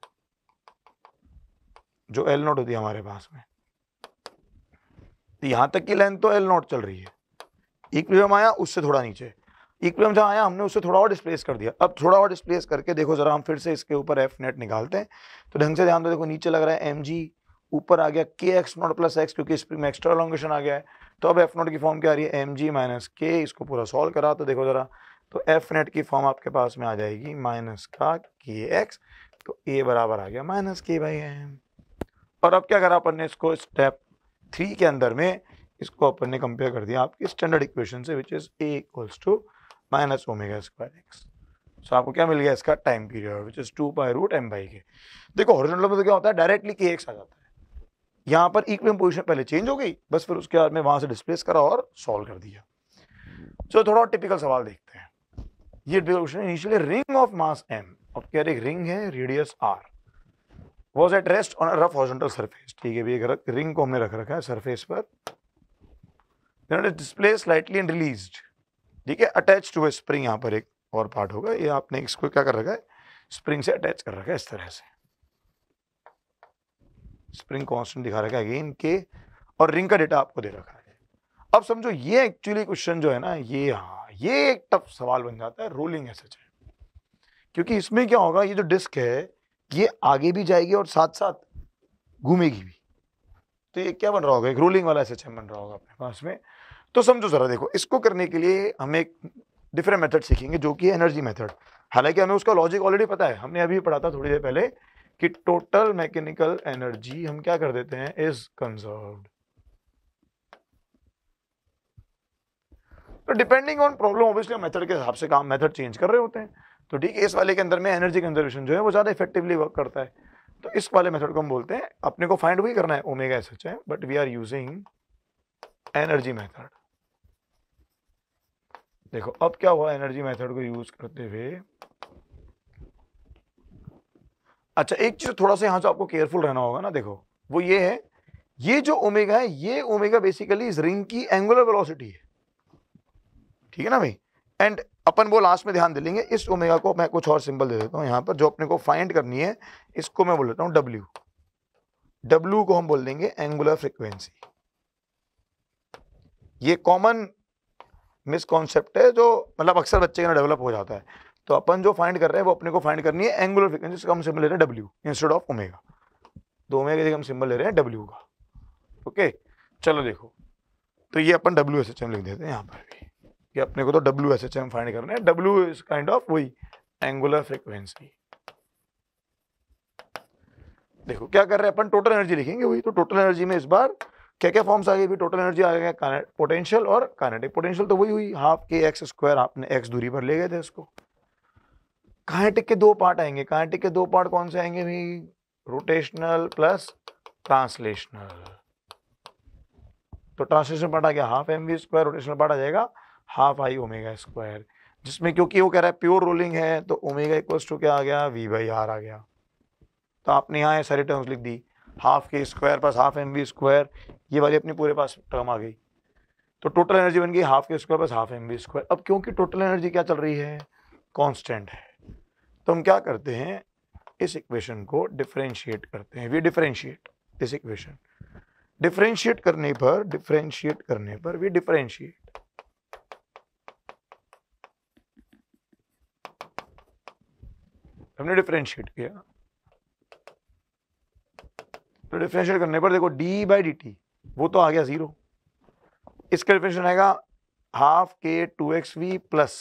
जो एल नॉट होती है हमारे पास में। तो यहां तक की लेंथ तो एल नॉट चल रही है। इक्विलिब्रियम आया उससे थोड़ा नीचे, इक्विलिब्रियम जहां आया हमने उससे थोड़ा और डिस्प्लेस कर दिया। अब थोड़ा और डिस्प्लेस करके देखो जरा, हम फिर से इसके ऊपर एफ नेट निकालते हैं। तो ढंग से ध्यान दो, देखो नीचे लग रहा है mg, ऊपर आ गया k x not plus x, क्योंकि स्प्रिंग में एक्स्ट्रा एलोंगेशन आ गया है। तो अब एफ नॉट की फॉर्म क्या आ रही है, mg माइनस k। इसको पूरा सॉल्व करा तो देखो जरा, तो एफ नेट की फॉर्म आपके पास में आ जाएगी माइनस का kx, तो a बराबर आ गया माइनस k/m। और अब क्या करा अपन ने, इसको स्टेप 3 के अंदर में इसको अपन ने कंपेयर कर दिया आपकी स्टैंडर्ड इक्वेशन से, which is a equals to minus omega square x। So आपको क्या मिल गया, इसका time period, which is 2π√m/k। देखो हॉरिजॉन्टल में तो क्या होता है, डायरेक्टली kx आ जाता है। यहाँ पर इक्विलिब्रियम पोजीशन पहले चेंज हो गई, बस फिर उसके बाद में वहां से डिस्प्लेस करा और सॉल्व कर दिया। चलो थोड़ा और टिपिकल सवाल देखते हैं। ये question initially ring of mass m, और क्या एक रिंग है, radius r, was at rest on a rough horizontal surface। ठीक है, एक रिंग को हमने रख रखा है सरफेस पर, then it is displaced slightly and released। ठीक है, अटैच टू ए स्प्रिंग, यहाँ पर एक और पार्ट होगा, ये आपने इसको क्या कर रखा है, स्प्रिंग से अटैच कर रखा है इस तरह से। स्प्रिंग कांस्टेंट दिखा रखा है अगेन के, और रिंग का डेटा आपको दे रखा है। अब समझो ये एक्चुअली क्वेश्चन जो है ना, ये हाँ ये एक टफ सवाल बन जाता है रोलिंग SHM, क्योंकि इसमें क्या होगा, ये जो डिस्क है ये आगे भी जाएगी और साथ साथ घूमेगी भी। तो ये क्या बन रहा होगा, एक रोलिंग वाला SHM बन रहा होगा अपने पास में। तो समझो जरा, देखो इसको करने के लिए हम एक डिफरेंट मेथड सीखेंगे जो कि एनर्जी मेथड। हालांकि हमें उसका लॉजिक ऑलरेडी पता है, हमने अभी पढ़ा था थोड़ी देर पहले कि टोटल मैकेनिकल एनर्जी हम क्या कर देते हैं, इज कंजर्व्ड। तो depending on problem obviously method के हिसाब से काम, मेथड चेंज कर रहे होते हैं। तो ठीक है, इस वाले के अंदर में एनर्जी कंजर्वेशन जो है वो ज्यादा इफेक्टिवली वर्क करता है। तो इस वाले मेथड को हम बोलते हैं, अपने को फाइंड वही करना है omega SHM, but we are using energy method. देखो अब क्या हुआ एनर्जी मेथड को यूज करते हुए। अच्छा एक चीज थोड़ा सा यहाँ से आपको केयरफुल रहना होगा ना, देखो वो ये है, ये जो ओमेगा है, ये ओमेगा बेसिकली इस रिंग की एंगुलर वेलोसिटी है, ठीक है ना भाई। एंड अपन वो लास्ट में ध्यान दे लेंगे। इस ओमेगा को मैं कुछ और सिंबल दे देता हूं यहाँ पर, जो अपने को फाइंड करनी है, इसको मैं बोल देता हूं W। W को हम बोल देंगे एंगुलर फ्रीक्वेंसी। ये कॉमन मिसकॉन्सेप्ट है जो मतलब अक्सर बच्चे के ना डेवलप हो जाता है। तो अपन जो फाइंड कर रहे हैं वो अपने को फाइंड करनी है एंगुलर फ्रीक्वेंसी, इसका हम सिंबल ले रहे हैं W इंस्टेड ऑफ ओमेगा। तो ओमेगा की हम सिंबल ले रहे हैं W का। ओके चलो देखो, तो ये अपन WSHM लिख देते हैं यहाँ पर भी, कि अपने को तो WSHM फाइंड करना है। W इज काइंड ऑफ वही एंगुलर फ्रीक्वेंसी। देखो क्या कर रहे हैं अपन, टोटल एनर्जी लिखेंगे वही। तो टोटल एनर्जी में इस बार क्या क्या फॉर्म्स आ गए, टोटल एनर्जी आ गया पोटेंशियल और काइनेटिक। पोटेंशियल तो वही हुई हाफ kx², आपने x दूरी पर ले गए थे इसको। काइनेटिक के दो पार्ट आएंगे, काइनेटिक के दो पार्ट कौन से आएंगे भाई, रोटेशनल प्लस ट्रांसलेशनल। तो ट्रांसलेशनल पार्ट आ गया half m v square, rotational part आ जाएगा हाफ आई ओमेगा स्क्वायर, जिसमें क्योंकि वो कह रहा है प्योर रोलिंग है तो ओमेगा इक्वल्स टू क्या आ गया, वी बाई आर आ गया। तो आपने यहाँ सारी टर्म्स लिख दी, half k square plus half m v square, ये वाली अपनी पूरे पास टर्म आ गई। तो टोटल एनर्जी बन गई half k square plus half m v square. अब क्योंकि टोटल एनर्जी क्या चल रही है, कांस्टेंट है, तो हम क्या करते हैं, इस इक्वेशन को डिफरेंशिएट करते हैं। We differentiate this equation, differentiate करने पर वी डिफरेंशिएट, हमने डिफरेंशिएट किया। तो डिफरेंशिएट करने पर देखो डी बाई डी टी वो तो आ गया 0, इसका डिफरेंशिएट आएगा हाफ के 2xv प्लस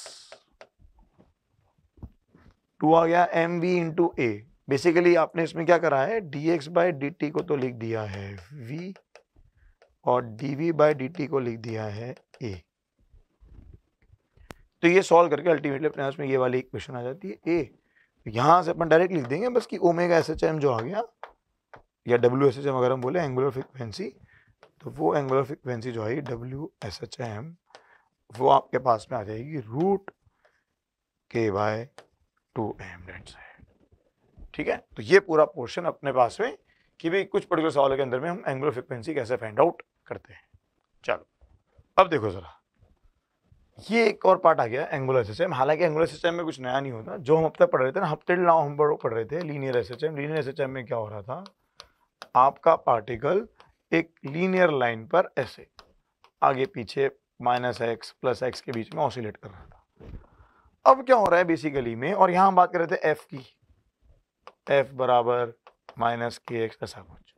2 आ गया m v into a. Basically आपने इसमें क्या करा है, dx बाई डी टी को तो लिख दिया है v और dv बाई डी टी को लिख दिया है a। तो ये सॉल्व करके अल्टीमेटली अपने पास में ये वाली इक्वेशन आ जाती है a। यहां से अपन डायरेक्ट लिख देंगे बस कि ओमेगा SHM जो आ गया, या WSHM अगर हम बोले एंगुलर फ्रीक्वेंसी, तो वो एंगुलर फ्रीक्वेंसी जो है WSHM वो आपके पास में आ जाएगी रूट k बाय 2m। ठीक है, तो ये पूरा पोर्शन अपने पास में कि भाई कुछ पर्टिकुलर सवालों के अंदर में हम एंगुलर फ्रीक्वेंसी कैसे फाइंड आउट करते हैं। चलो अब देखो जरा, ये एक और पार्ट आ गया एंगुलर SHM। हालांकि एंगुलर SHM में कुछ नया नहीं होता, जो हम अब तक पढ़ रहे थे ना, हफ्ते लाओ हम पढ़ रहे थे लीनियर SHM। लीनियर SHM में क्या हो रहा था, आपका पार्टिकल एक लीनियर लाइन पर ऐसे आगे पीछे -x प्लस x के बीच में ऑसिलेट कर रहा था। अब क्या हो रहा है बेसिकली में, और यहां हम बात कर रहे थे f की, f बराबर -kx ऐसा कुछ।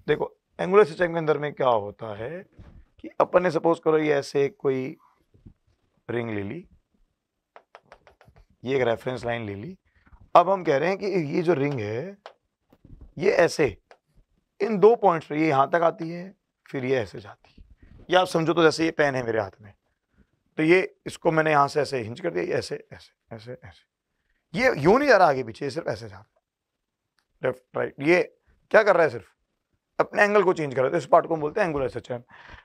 देखो एंगुलर SHM के अंदर में क्या होता है कि अपन ने सपोज करो ये ऐसे कोई रिंग ले ली, ये एक रेफरेंस लाइन ले ली। अब हम कह रहे हैं कि ये जो रिंग है ये ऐसे इन 2 पॉइंट्स पे, ये यहां तक आती है फिर ये ऐसे जाती है। या आप समझो तो जैसे ये पेन है मेरे हाथ में, तो ये इसको मैंने यहां से ऐसे हिंज कर दिया, ऐसे ऐसे ऐसे ऐसे, ये यूं नहीं जा रहा आगे पीछे, सिर्फ ऐसे जा रहा है लेफ्ट राइट। ये क्या कर रहा है, सिर्फ अपने एंगल को चेंज कर रहा है, तो इस पार्ट को हम बोलते हैं एंगुलर SHM।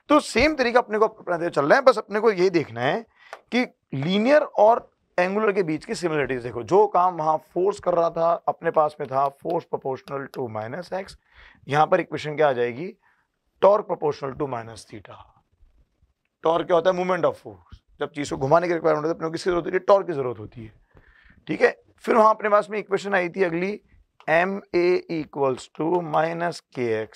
तो सेम तरीका अपने को चल रहा है, बस अपने को ये देखना है कि लीनियर और एंगुलर के बीच की सिमिलरिटीज देखो। जो काम वहां फोर्स कर रहा था अपने पास में था फोर्स प्रोपोर्शनल टू -x, यहां पर इक्वेशन क्या आ जाएगी, टॉर्क प्रोपोर्शनल टू -θ। टॉर्क क्या होता है, मूवमेंट ऑफ फोर्स। जब चीज को घुमाने की रिक्वायरमेंट होती है अपने को किसकी जरूरत होती है, टॉर्क की जरूरत होती है। ठीक है, फिर वहां अपने पास में इक्वेशन आई थी अगली, ma इक्वल्स टू -kx।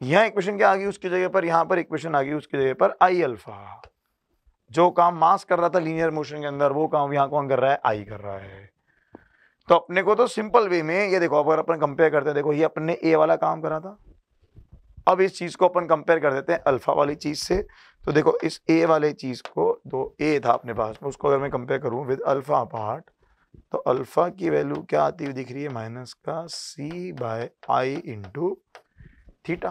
यहां इक्वेशन क्या आ गई उसकी जगह पर, यहां पर इक्वेशन आ गई उसकी जगह पर आई अल्फा। जो काम मास कर रहा था लीनियर मोशन के अंदर, वो काम यहां कौन कर रहा है, आई कर रहा है। तो अपने को तो सिंपल वे में ये देखो, अगर अपन कंपेयर करते हैं, देखो ये अपन ने ए वाला काम करा था, अब इस चीज को अपन कंपेयर कर देते हैं अल्फा वाली चीज से। तो देखो इस ए वाले चीज को, दो ए था अपने पास में, उसको अगर मैं कंपेयर करूं विद अल्फा पार्ट, तो अल्फा की वैल्यू क्या आती हुई दिख रही है, -c/i इंटू थीटा।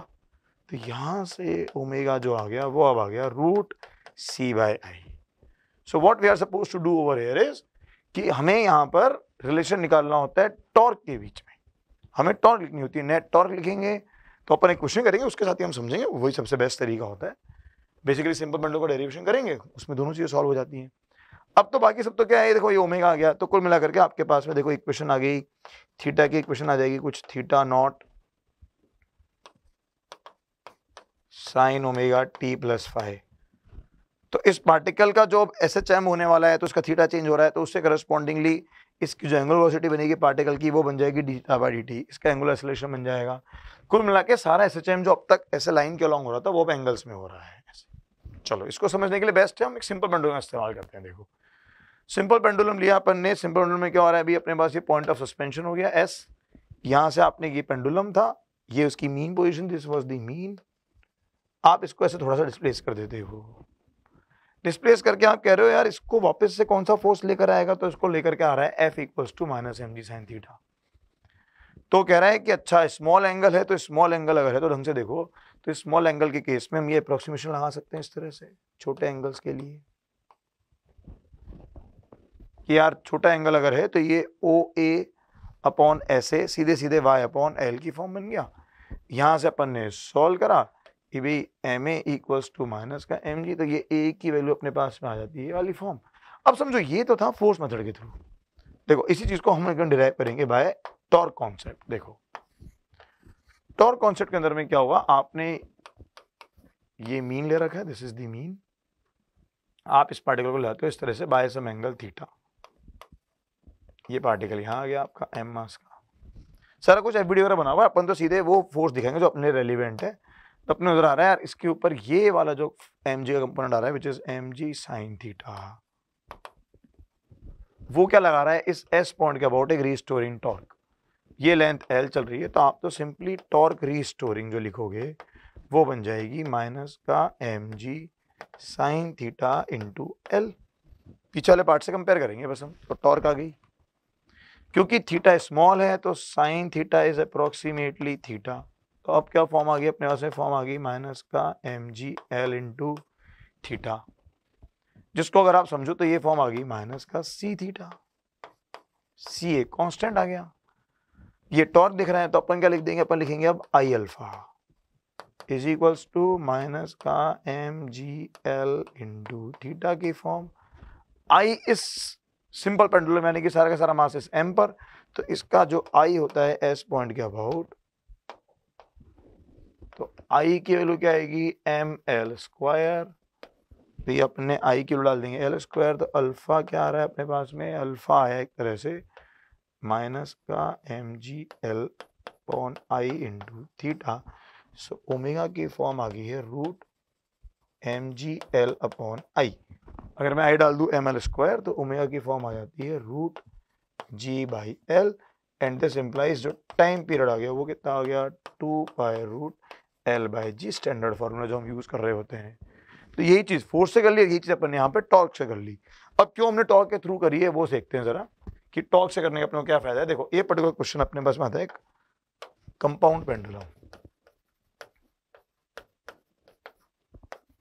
तो यहां से ओमेगा जो आ गया वो अब आ गया √c/i। So what we are suppose to do over here is कि हमें यहां पर रिलेशन निकालना होता है टॉर्क के बीच में, हमें टॉर्क लिखनी होती है। नेट टॉर्क लिखेंगे तो अपन एक क्वेश्चन करेंगे, उसके साथ ही हम समझेंगे, वही सबसे बेस्ट तरीका होता है। बेसिकली सिंपल बंडल का डेरिवेशन करेंगे, उसमें दोनों चीजें सॉल्व हो जाती हैं। अब तो बाकी सब तो क्या है, देखो ये ओमेगा आ गया, तो कुल मिलाकर के आपके पास में देखो इक्वेशन आ गई, थीटा की इक्वेशन आ जाएगी कुछ θ0 sin omega t plus phi. तो इस पार्टिकल का जो SHM होने वाला है, तो उसका थीटा चेंज हो रहा है, तो उससे करस्पॉन्डिंगली इसकी जो एंगुलर वेलोसिटी बनेगी पार्टिकल की, वो बन जाएगी dθ/dt, इसका एंगुलर एक्सेलरेशन बन जाएगा। कुल मिला के सारा SHM जो अब तक ऐसे लाइन के अलॉन्ग हो रहा था, वो अब एंगल्स में हो रहा है। चलो इसको समझने के लिए बेस्ट है हम एक सिंपल पेंडुलम इस्तेमाल करते हैं। देखो सिंपल पेंडुलम लिया अपन ने, सिंपल पेंडुलम में क्या हो रहा है, अभी अपने पास ये पॉइंट ऑफ सस्पेंशन हो गया S, यहां से आपने ये पेंडुलम था, ये उसकी mean position, this was the mean. आप इसको ऐसे थोड़ा सा डिस्प्लेस कर देते हो, डिस्प्लेस करके आप कह रहे हो यार इसको वापस से कौन सा फोर्स लेकर आएगा, तो इसको लेकर के आ रहा है F equals to -mg sin theta. तो कह रहा है कि अच्छा स्मॉल एंगल है, तो स्मॉल एंगल अगर है तो ढंग से देखो, तो स्मॉल एंगल के केस में हम ये अप्रोक्सीमेशन लगा सकते हैं इस तरह से छोटे एंगल्स के लिए कि यार छोटा एंगल अगर है तो ये OA अपॉन ऐसे सीधे सीधे y अपॉन एल की फॉर्म बन गया। यहाँ से अपन ने सॉल्व करा कि भाई m a equals to minus का एम जी, तो ये ए की वैल्यू अपने पास में आ जाती है ये वाली फॉर्म। अब समझो ये तो था फोर्स मेथड के थ्रू। देखो इसी चीज को हम एकदम डिराइव करेंगे बाय टॉर्क कॉन्सेप्ट। देखो टॉर्क कॉन्सेप्ट के अंदर में क्या हुआ, आपने ये मीन ले रखा है, दिस इज द मीन। आप इस पार्टिकल को लाते हो इस तरह से बाय सम एंगल थीटा, ये पार्टिकल यहाँ आ गया आपका एम मास का। सारा कुछ एफबीडी वगैरह बना हुआ है, अपन तो सीधे वो फोर्स दिखाएंगे जो अपने रेलिवेंट है। तो अपने नजर आ रहा है यार इसके ऊपर ये वाला जो एम जी का कंपोनेंट आ रहा है which is m g sine theta, वो क्या लगा रहा है इस एस पॉइंट के अबाउट एक रीस्टोरिंग टॉर्क। ये लेंथ एल चल रही है, तो आप तो सिंपली टॉर्क रीस्टोरिंग जो लिखोगे वो बन जाएगी माइनस का m g sine theta into l. पीछे वाले पार्ट से कंपेयर करेंगे बस हम, तो टॉर्क आ गई। क्योंकि थीटा स्मॉल है तो sine theta is approximately theta, तो अब क्या फॉर्म आ गई अपने पास में, फॉर्म आ गई माइनस का m g l into theta, जिसको अगर आप समझो तो ये फॉर्म आ गई माइनस का सी थीटा। सी एक कांस्टेंट आ गया। ये टॉर्क दिख रहा है तो अपन क्या लिख देंगे, अपन लिखेंगे अब I alpha is equals to minus का m g l into theta की फॉर्म। आई इस सिंपल पेंडुलम यानी कि सारा का सारा मास इस एम पर, तो इसका जो आई होता है एस पॉइंट के अबाउट, तो आई की वैल्यू क्या आएगी एम एल स्क्वायर। तो ये अपने आई की वैल्यू डाल देंगे एल स्क्वायर, तो अल्फा क्या आ रहा है अपने पास में, अल्फा है एक तरह से माइनस का m g l upon I into theta. So omega की फॉर्म आ गई है root m g l upon I. अगर मैं आई डाल दूं एम एल स्क्वायर तो ओमेगा की फॉर्म आ जाती है root g by l, and this implies जो टाइम पीरियड आ गया वो कितना आ गया 2 pi root l by g, standard formula जो हम यूज कर रहे होते हैं। तो यही चीज फोर्स से कर ली, यही चीज अपन यहाँ पे टॉर्क से कर ली। अब क्यों हमने टॉर्क के थ्रू करी है वो देखते हैं जरा कि टॉर्क से करने का अपने को क्या फायदा है। देखो ये पर्टिकुलर क्वेश्चन अपने पास में आता है एक कंपाउंड पेंडुलम।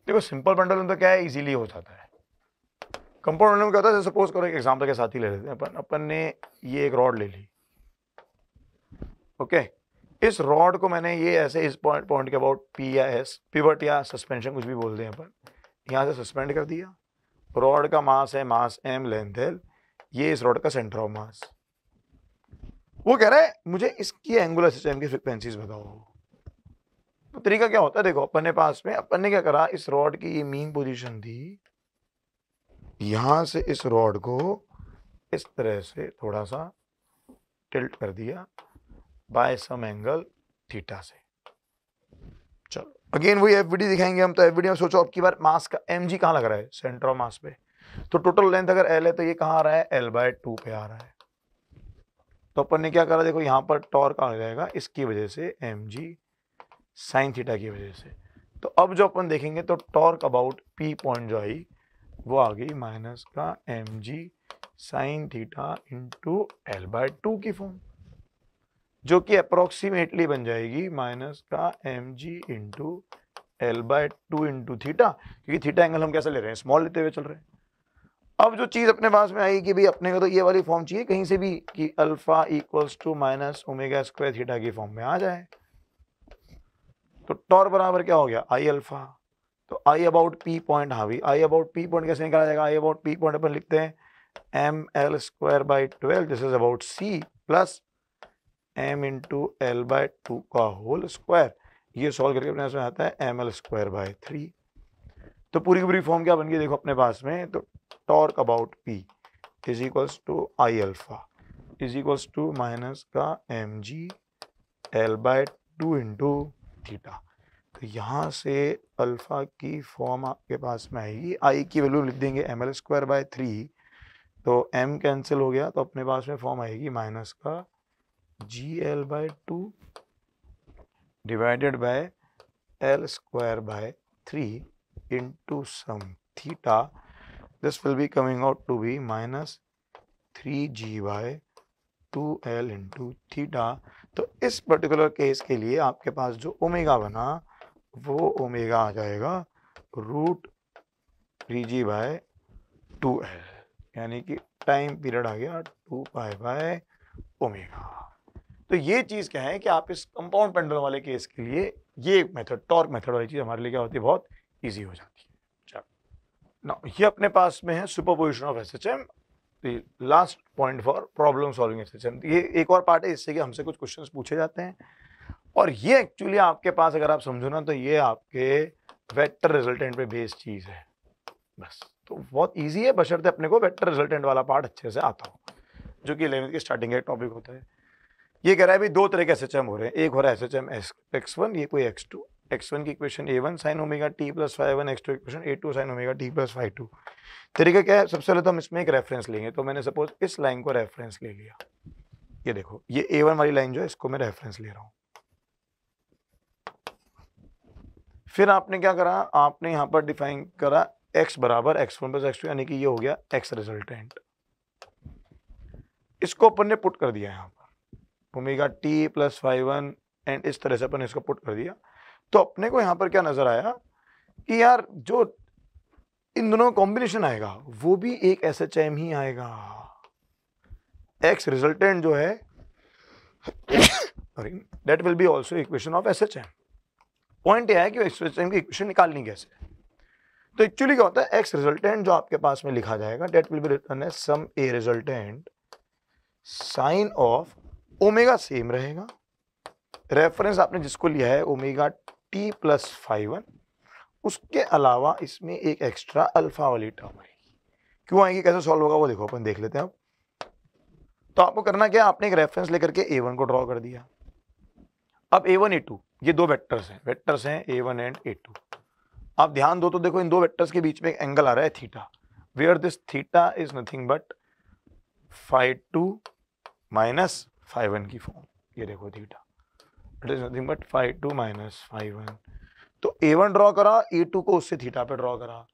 देखो सिंपल पेंडुलम तो क्या है इजीली हो जाता है, कंपाउंड पेंडुलम क्या होता है, सपोज करो एक एग्जांपल के साथ ही ले लेते हैं अपन ने ये एक रॉड ले ली, ओके। इस रॉड को मैंने ये ऐसे इस पॉइंट के अबाउट पी या एस, पिवट या सस्पेंशन कुछ भी बोलते हैं अपन, यहाँ से सस्पेंड कर दिया। रॉड का मास है मास एम, लेंथ एल, ये इस रॉड का सेंटर ऑफ मास। वो कह रहा है मुझे इसकी एंगुलर सिस्टम की फ्रीक्वेंसीज बताओ। तो तरीका क्या होता है, देखो अपन ने पास में अपन ने क्या करा, इस रॉड की ये मीन पोजीशन थी, यहां से इस रॉड को इस तरह से थोड़ा सा टिल्ट कर दिया बाय सम एंगल थीटा से। चलो अगेन वही एफबीडी दिखाएंगे हम। तो एफबीडी में सोचो अब की बार मास का एम जी कहाँ लग रहा है, सेंटर ऑफ मास पे। तो टोटल लेंथ अगर एल है तो ये कहाँ आ रहा है, एल बाय 2 पे आ रहा है। तो अपन ने क्या करा, देखो यहाँ पर टॉर्क आ जाएगा इसकी वजह से एम जी साइन थीटा की वजह से। तो अब जो अपन देखेंगे तो टॉर्क अबाउट पी पॉइंट जो आई वो आ गई माइनस का m g sine theta into l by 2 की फॉर्म, जो कि अप्रोक्सीमेटली बन जाएगी माइनस का m g into l by 2 into theta, क्योंकि थीटा एंगल हम कैसे ले रहे हैं, स्मॉल लेते हुए चल रहे हैं। अब जो चीज अपने पास में आई कि भाई अपने को तो ये वाली फॉर्म चाहिए कहीं से भी कि alpha equals to minus omega square theta की फॉर्म में आ जाए। तो टॉर्क बराबर क्या हो गया आई अल्फा, तो आई अबाउट पी पॉइंट, हाँ भी आई अबाउट पी पॉइंट कैसे निकाला जाएगा, आई अबाउट पी पॉइंट अपन लिखते हैं m l square by 12, this is about c plus m into l by 2 का होल स्क्वायर। ये सॉल्व करके अपने पास में आता है एम एल स्क्वायर बाय 3। तो पूरी की पूरी फॉर्म क्या बन गई देखो अपने पास में, तो torque about P is equals to I alpha is equals to minus का m g l by 2 into theta. तो यहाँ से अल्फा की फॉर्म आपके पास में आएगी, आई की वैल्यू लिख देंगे एम एल स्क्वायर बाय 3, तो एम कैंसिल हो गया, तो अपने पास में फॉर्म आएगी माइनस का g l by 2 divided by l square by 3 into some theta. This will be coming out to be minus 3g by 2l into theta. तो इस पर्टिकुलर केस के लिए आपके पास जो ओमेगा बना वो ओमेगा आ जाएगा रूट 3g बाय 2l, यानी कि टाइम पीरियड आ गया 2 पाई बाय ओमेगा। तो ये चीज क्या है कि आप इस कंपाउंड पेंडुलम वाले केस के लिए ये मेथड, टॉर्क मेथड वाली चीज हमारे लिए क्या होती है, बहुत इजी हो जाती है। चलो नाउ ये अपने पास में है superposition of SHM, last point for problem solving SHM. ये एक और पार्ट है इससे कि हमसे कुछ क्वेश्चंस पूछे जाते हैं, और ये एक्चुअली आपके पास अगर आप समझो ना तो ये आपके वेक्टर रिजल्टेंट पे बेस्ड चीज है बस। तो बहुत इजी है, बशर्ते अपने को वेक्टर रिजल्टेंट वाला पार्ट अच्छे से आता हो, जो कि 11th की स्टार्टिंग का एक टॉपिक होता है। ये कह रहा है भाई दो तरह के एसएचएम हो रहे हैं, एक हो रहा है एसएचएम x1, ये कोई x2, x1 की equation a1 sin omega t plus phi1, x2 equation a2 sin omega t plus phi2। तरीका क्या है, सबसे पहले तो हम इसमें एक रेफरेंस लेंगे। तो मैंने सपोज इस लाइन को रेफरेंस ले लिया, ये देखो ये a1 वाली लाइन जो है इसको मैं रेफरेंस ले रहा हूँ। फिर आपने क्या करा, आपने यहाँ पर डिफाइन करा x बराबर x1 प्लस x2, यानी कि ये हो गया x रिजल्टेंट। इसको अपन ने पुट कर दिया यहाँ पर omega T plus phi1 and इस तरह से अपन इसको पुट कर दिया। तो अपने को यहाँ पर क्या नजर आया कि यार जो इन दोनों कॉम्बिनेशन आएगा वो भी एक एसएचएम ही आएगा। एक्स रिजल्टेंट जो है that will be also equation of SHM. Point यह है कि एसएचएम की इक्वेशन निकालनी कैसे। तो एक्चुअली क्या होता है, एक्स रिजल्टेंट जो आपके पास में लिखा जाएगा that will be written as some a resultant sine of omega same रहेगा, रेफरेंस आपने जिसको लिया है ओमेगा टी प्लस phi1, उसके अलावा इसमें एक एक्स्ट्रा अल्फा वाली टर्म आएगी। क्यों आएगी, कैसे सॉल्व होगा वो देखो, अपन देख लेते हैं अब। तो आपको करना क्या, आपने एक रेफरेंस लेकर के a1 को ड्रॉ कर दिया। अब a1 a2 ये दो वेक्टर्स हैं a1 एंड a2। आप ध्यान दो तो देखो इन दो वेक्टर्स के बीच में एक एंगल आ रहा है theta, where this theta is nothing but phi2 minus phi1 की फॉर्म। ये देखो theta it is nothing but phi2 minus phi1। तो a1 ड्रॉ करा, a2 को उससे थीटा पे ड्रॉ करा।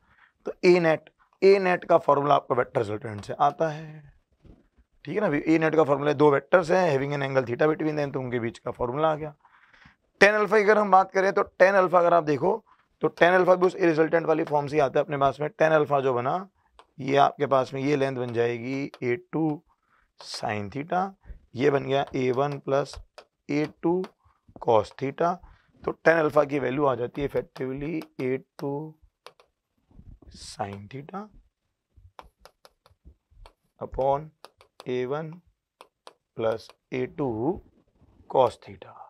तो a नेट का फॉर्मूला आपको वेक्टर रिजल्टेंट से आता है, ठीक है ना। a नेट का फॉर्मूला दो वेक्टर्स हैं having an angle theta between them, तो उनके बीच का फॉर्मूला आ गया। tan अल्फा की अगर हम बात करें तो tan अल्फा अगर आप देखो तो tan अल्फा भी उस रिजल्टेंट वाली फॉर्म से आता है अपने पास में। tan अल्फा जो बना ये आपके पास में ये लेंथ बन जाएगी a2 साइन थीटा, ये बन गया a1 plus a2 cos theta. तो tan अल्फा की वैल्यू आ जाती है effectively a2 sine theta upon a1 plus a2 cos theta.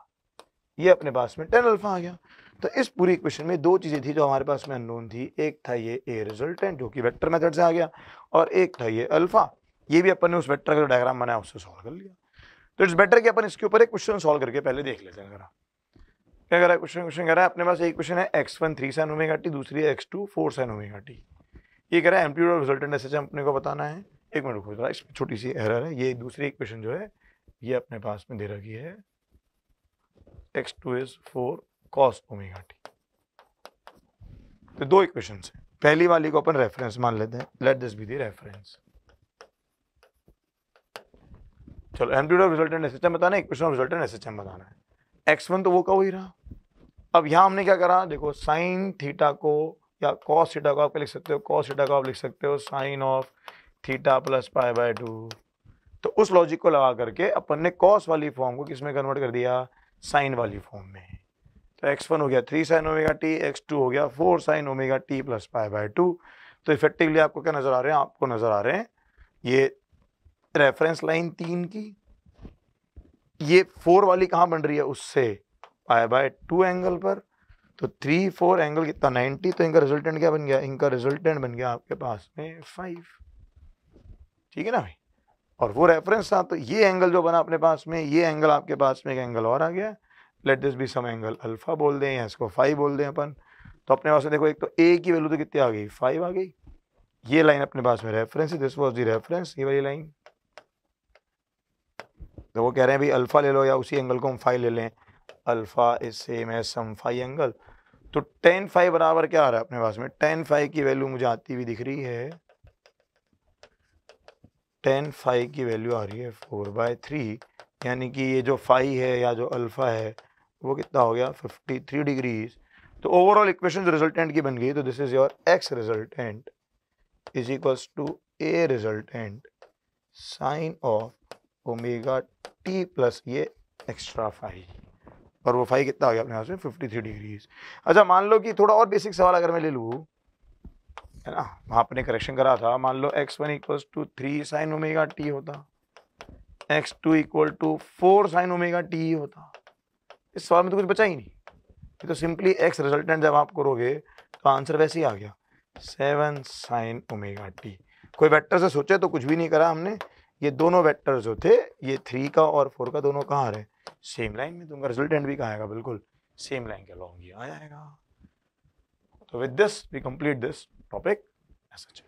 ये अपने पास में tan अल्फा आ गया। तो इस पूरी इक्वेशन में दो चीजें थी जो हमारे पास में अननोन थी, एक था ये ए रिजल्टेंट जो कि वेक्टर मेथड से आ गया, और एक था ये अल्फा। ये भी अपन ने उस वेक्टर का जो डायग्राम बनाया उससे सॉल्व कर लिया। तो इट्स बेटर कि अपन इसके ऊपर एक क्वेश्चन सॉल्व करके पहले देख लेते हैं। क्या कर रहा है क्वेश्चन कर रहा है अपने पास एक क्वेश्चन है x1 3 sin ओमेगा टी, दूसरी है x2 4 sin ओमेगा टी। ये कह रहा है एम्पलीट्यूड ऑफ रिजल्टेंट एसएचएम अपने को बताना है। एक मिनट रुको जरा, इसमें छोटी सी एरर है। ये दूसरी इक्वेशन जो है ये अपने पास में दे रखी है x2 is 4 cos omega t. तो दो इक्वेशंस हैं, पहली वाली को अपन रेफरेंस मान लेते हैं, late this be the reference. चलो एम्पलीट्यूड ऑफ रिजल्टेंट एसएचएम बताना है, इक्वेशन ऑफ रिजल्टेंट एसएचएम बताना है। x1 तो वो का वही रहा। अब यहाँ हमने क्या करा, देखो साइन थीटा को या कॉस थीटा को आप लिख सकते हो, कॉस थीटा को आप लिख सकते हो sine of theta plus pi by 2। तो उस लॉजिक को लगा करके अपन ने कॉस वाली फॉर्म को किसमें कन्वर्ट कर दिया, साइन वाली फॉर्म में। तो x1 हो गया 3 sin ओमेगा टी, x2 हो गया 4 sin omega T plus pi by 2। तो इफेक्टिवली आपको क्या नजर आ रहे हैं, आपको नजर आ रहे हैं ये रेफरेंस लाइन 3 की, ये 4 वाली कहाँ बन रही है, उससे पाई बाय 2 एंगल पर। तो 3 4 एंगल कितना 90। तो इनका रिजल्टेंट क्या बन गया, इनका रिजल्टेंट बन गया आपके पास में 5, ठीक है ना भाई। और वो रेफरेंस था, तो ये एंगल जो बना अपने पास में, ये एंगल आपके पास में एक एंगल और आ गया, let this be some angle alpha बोल दें या इसको 5 बोल दें अपन। तो अपने पास में देखो एक तो ए की वैल्यू तो कितनी आ गई, 5 आ गई। ये लाइन अपने पास में रेफरेंस है, दिस वाज द रेफरेंस, ये वाली लाइन। तो वो कह रहे हैं भाई अल्फा ले लो या उसी एंगल को हम 5 ले लें, alpha is same as some 5 angle. तो tan 5 बराबर क्या आ रहा है अपने पास में, tan 5 की वैल्यू मुझे आती हुई दिख रही है, tan 5 की वैल्यू आ रही है 4/3, यानी कि ये जो 5 है या जो अल्फा है वो कितना हो गया 53 डिग्रीज। तो ओवरऑल इक्वेशन जो रिजल्टेंट की बन गई, तो this is your x resultant is equals to a resultant sine of omega T plus ये एक्स्ट्रा 5, और वो 5 कितना आ गया अपने यहाँ से 53 डिग्रीज। अच्छा मान लो कि थोड़ा और बेसिक सवाल अगर मैं ले लूँ, है ना, वहाँ आपने करेक्शन करा था, मान लो x1 equals to 3 sine omega t होता, x2 equal to 4 sine omega t होता। इस सवाल में तो कुछ बचा ही नहीं, ये तो सिंपली x रिजल्टेंट जब आप करोगे तो आंसर वैसे ही आ गया 7 साइन ओमेगा टी। कोई वेक्टर से सोचे तो कुछ भी नहीं करा हमने, ये दोनों वेक्टर जो थे ये 3 का और 4 का दोनों कहाँ आ रहे, सेम लाइन में, तो उनका रिजल्टेंट भी कहाँ आएगा, बिल्कुल सेम लाइन के अलॉन्ग ही आ जाएगा। तो with this we complete this topic as such.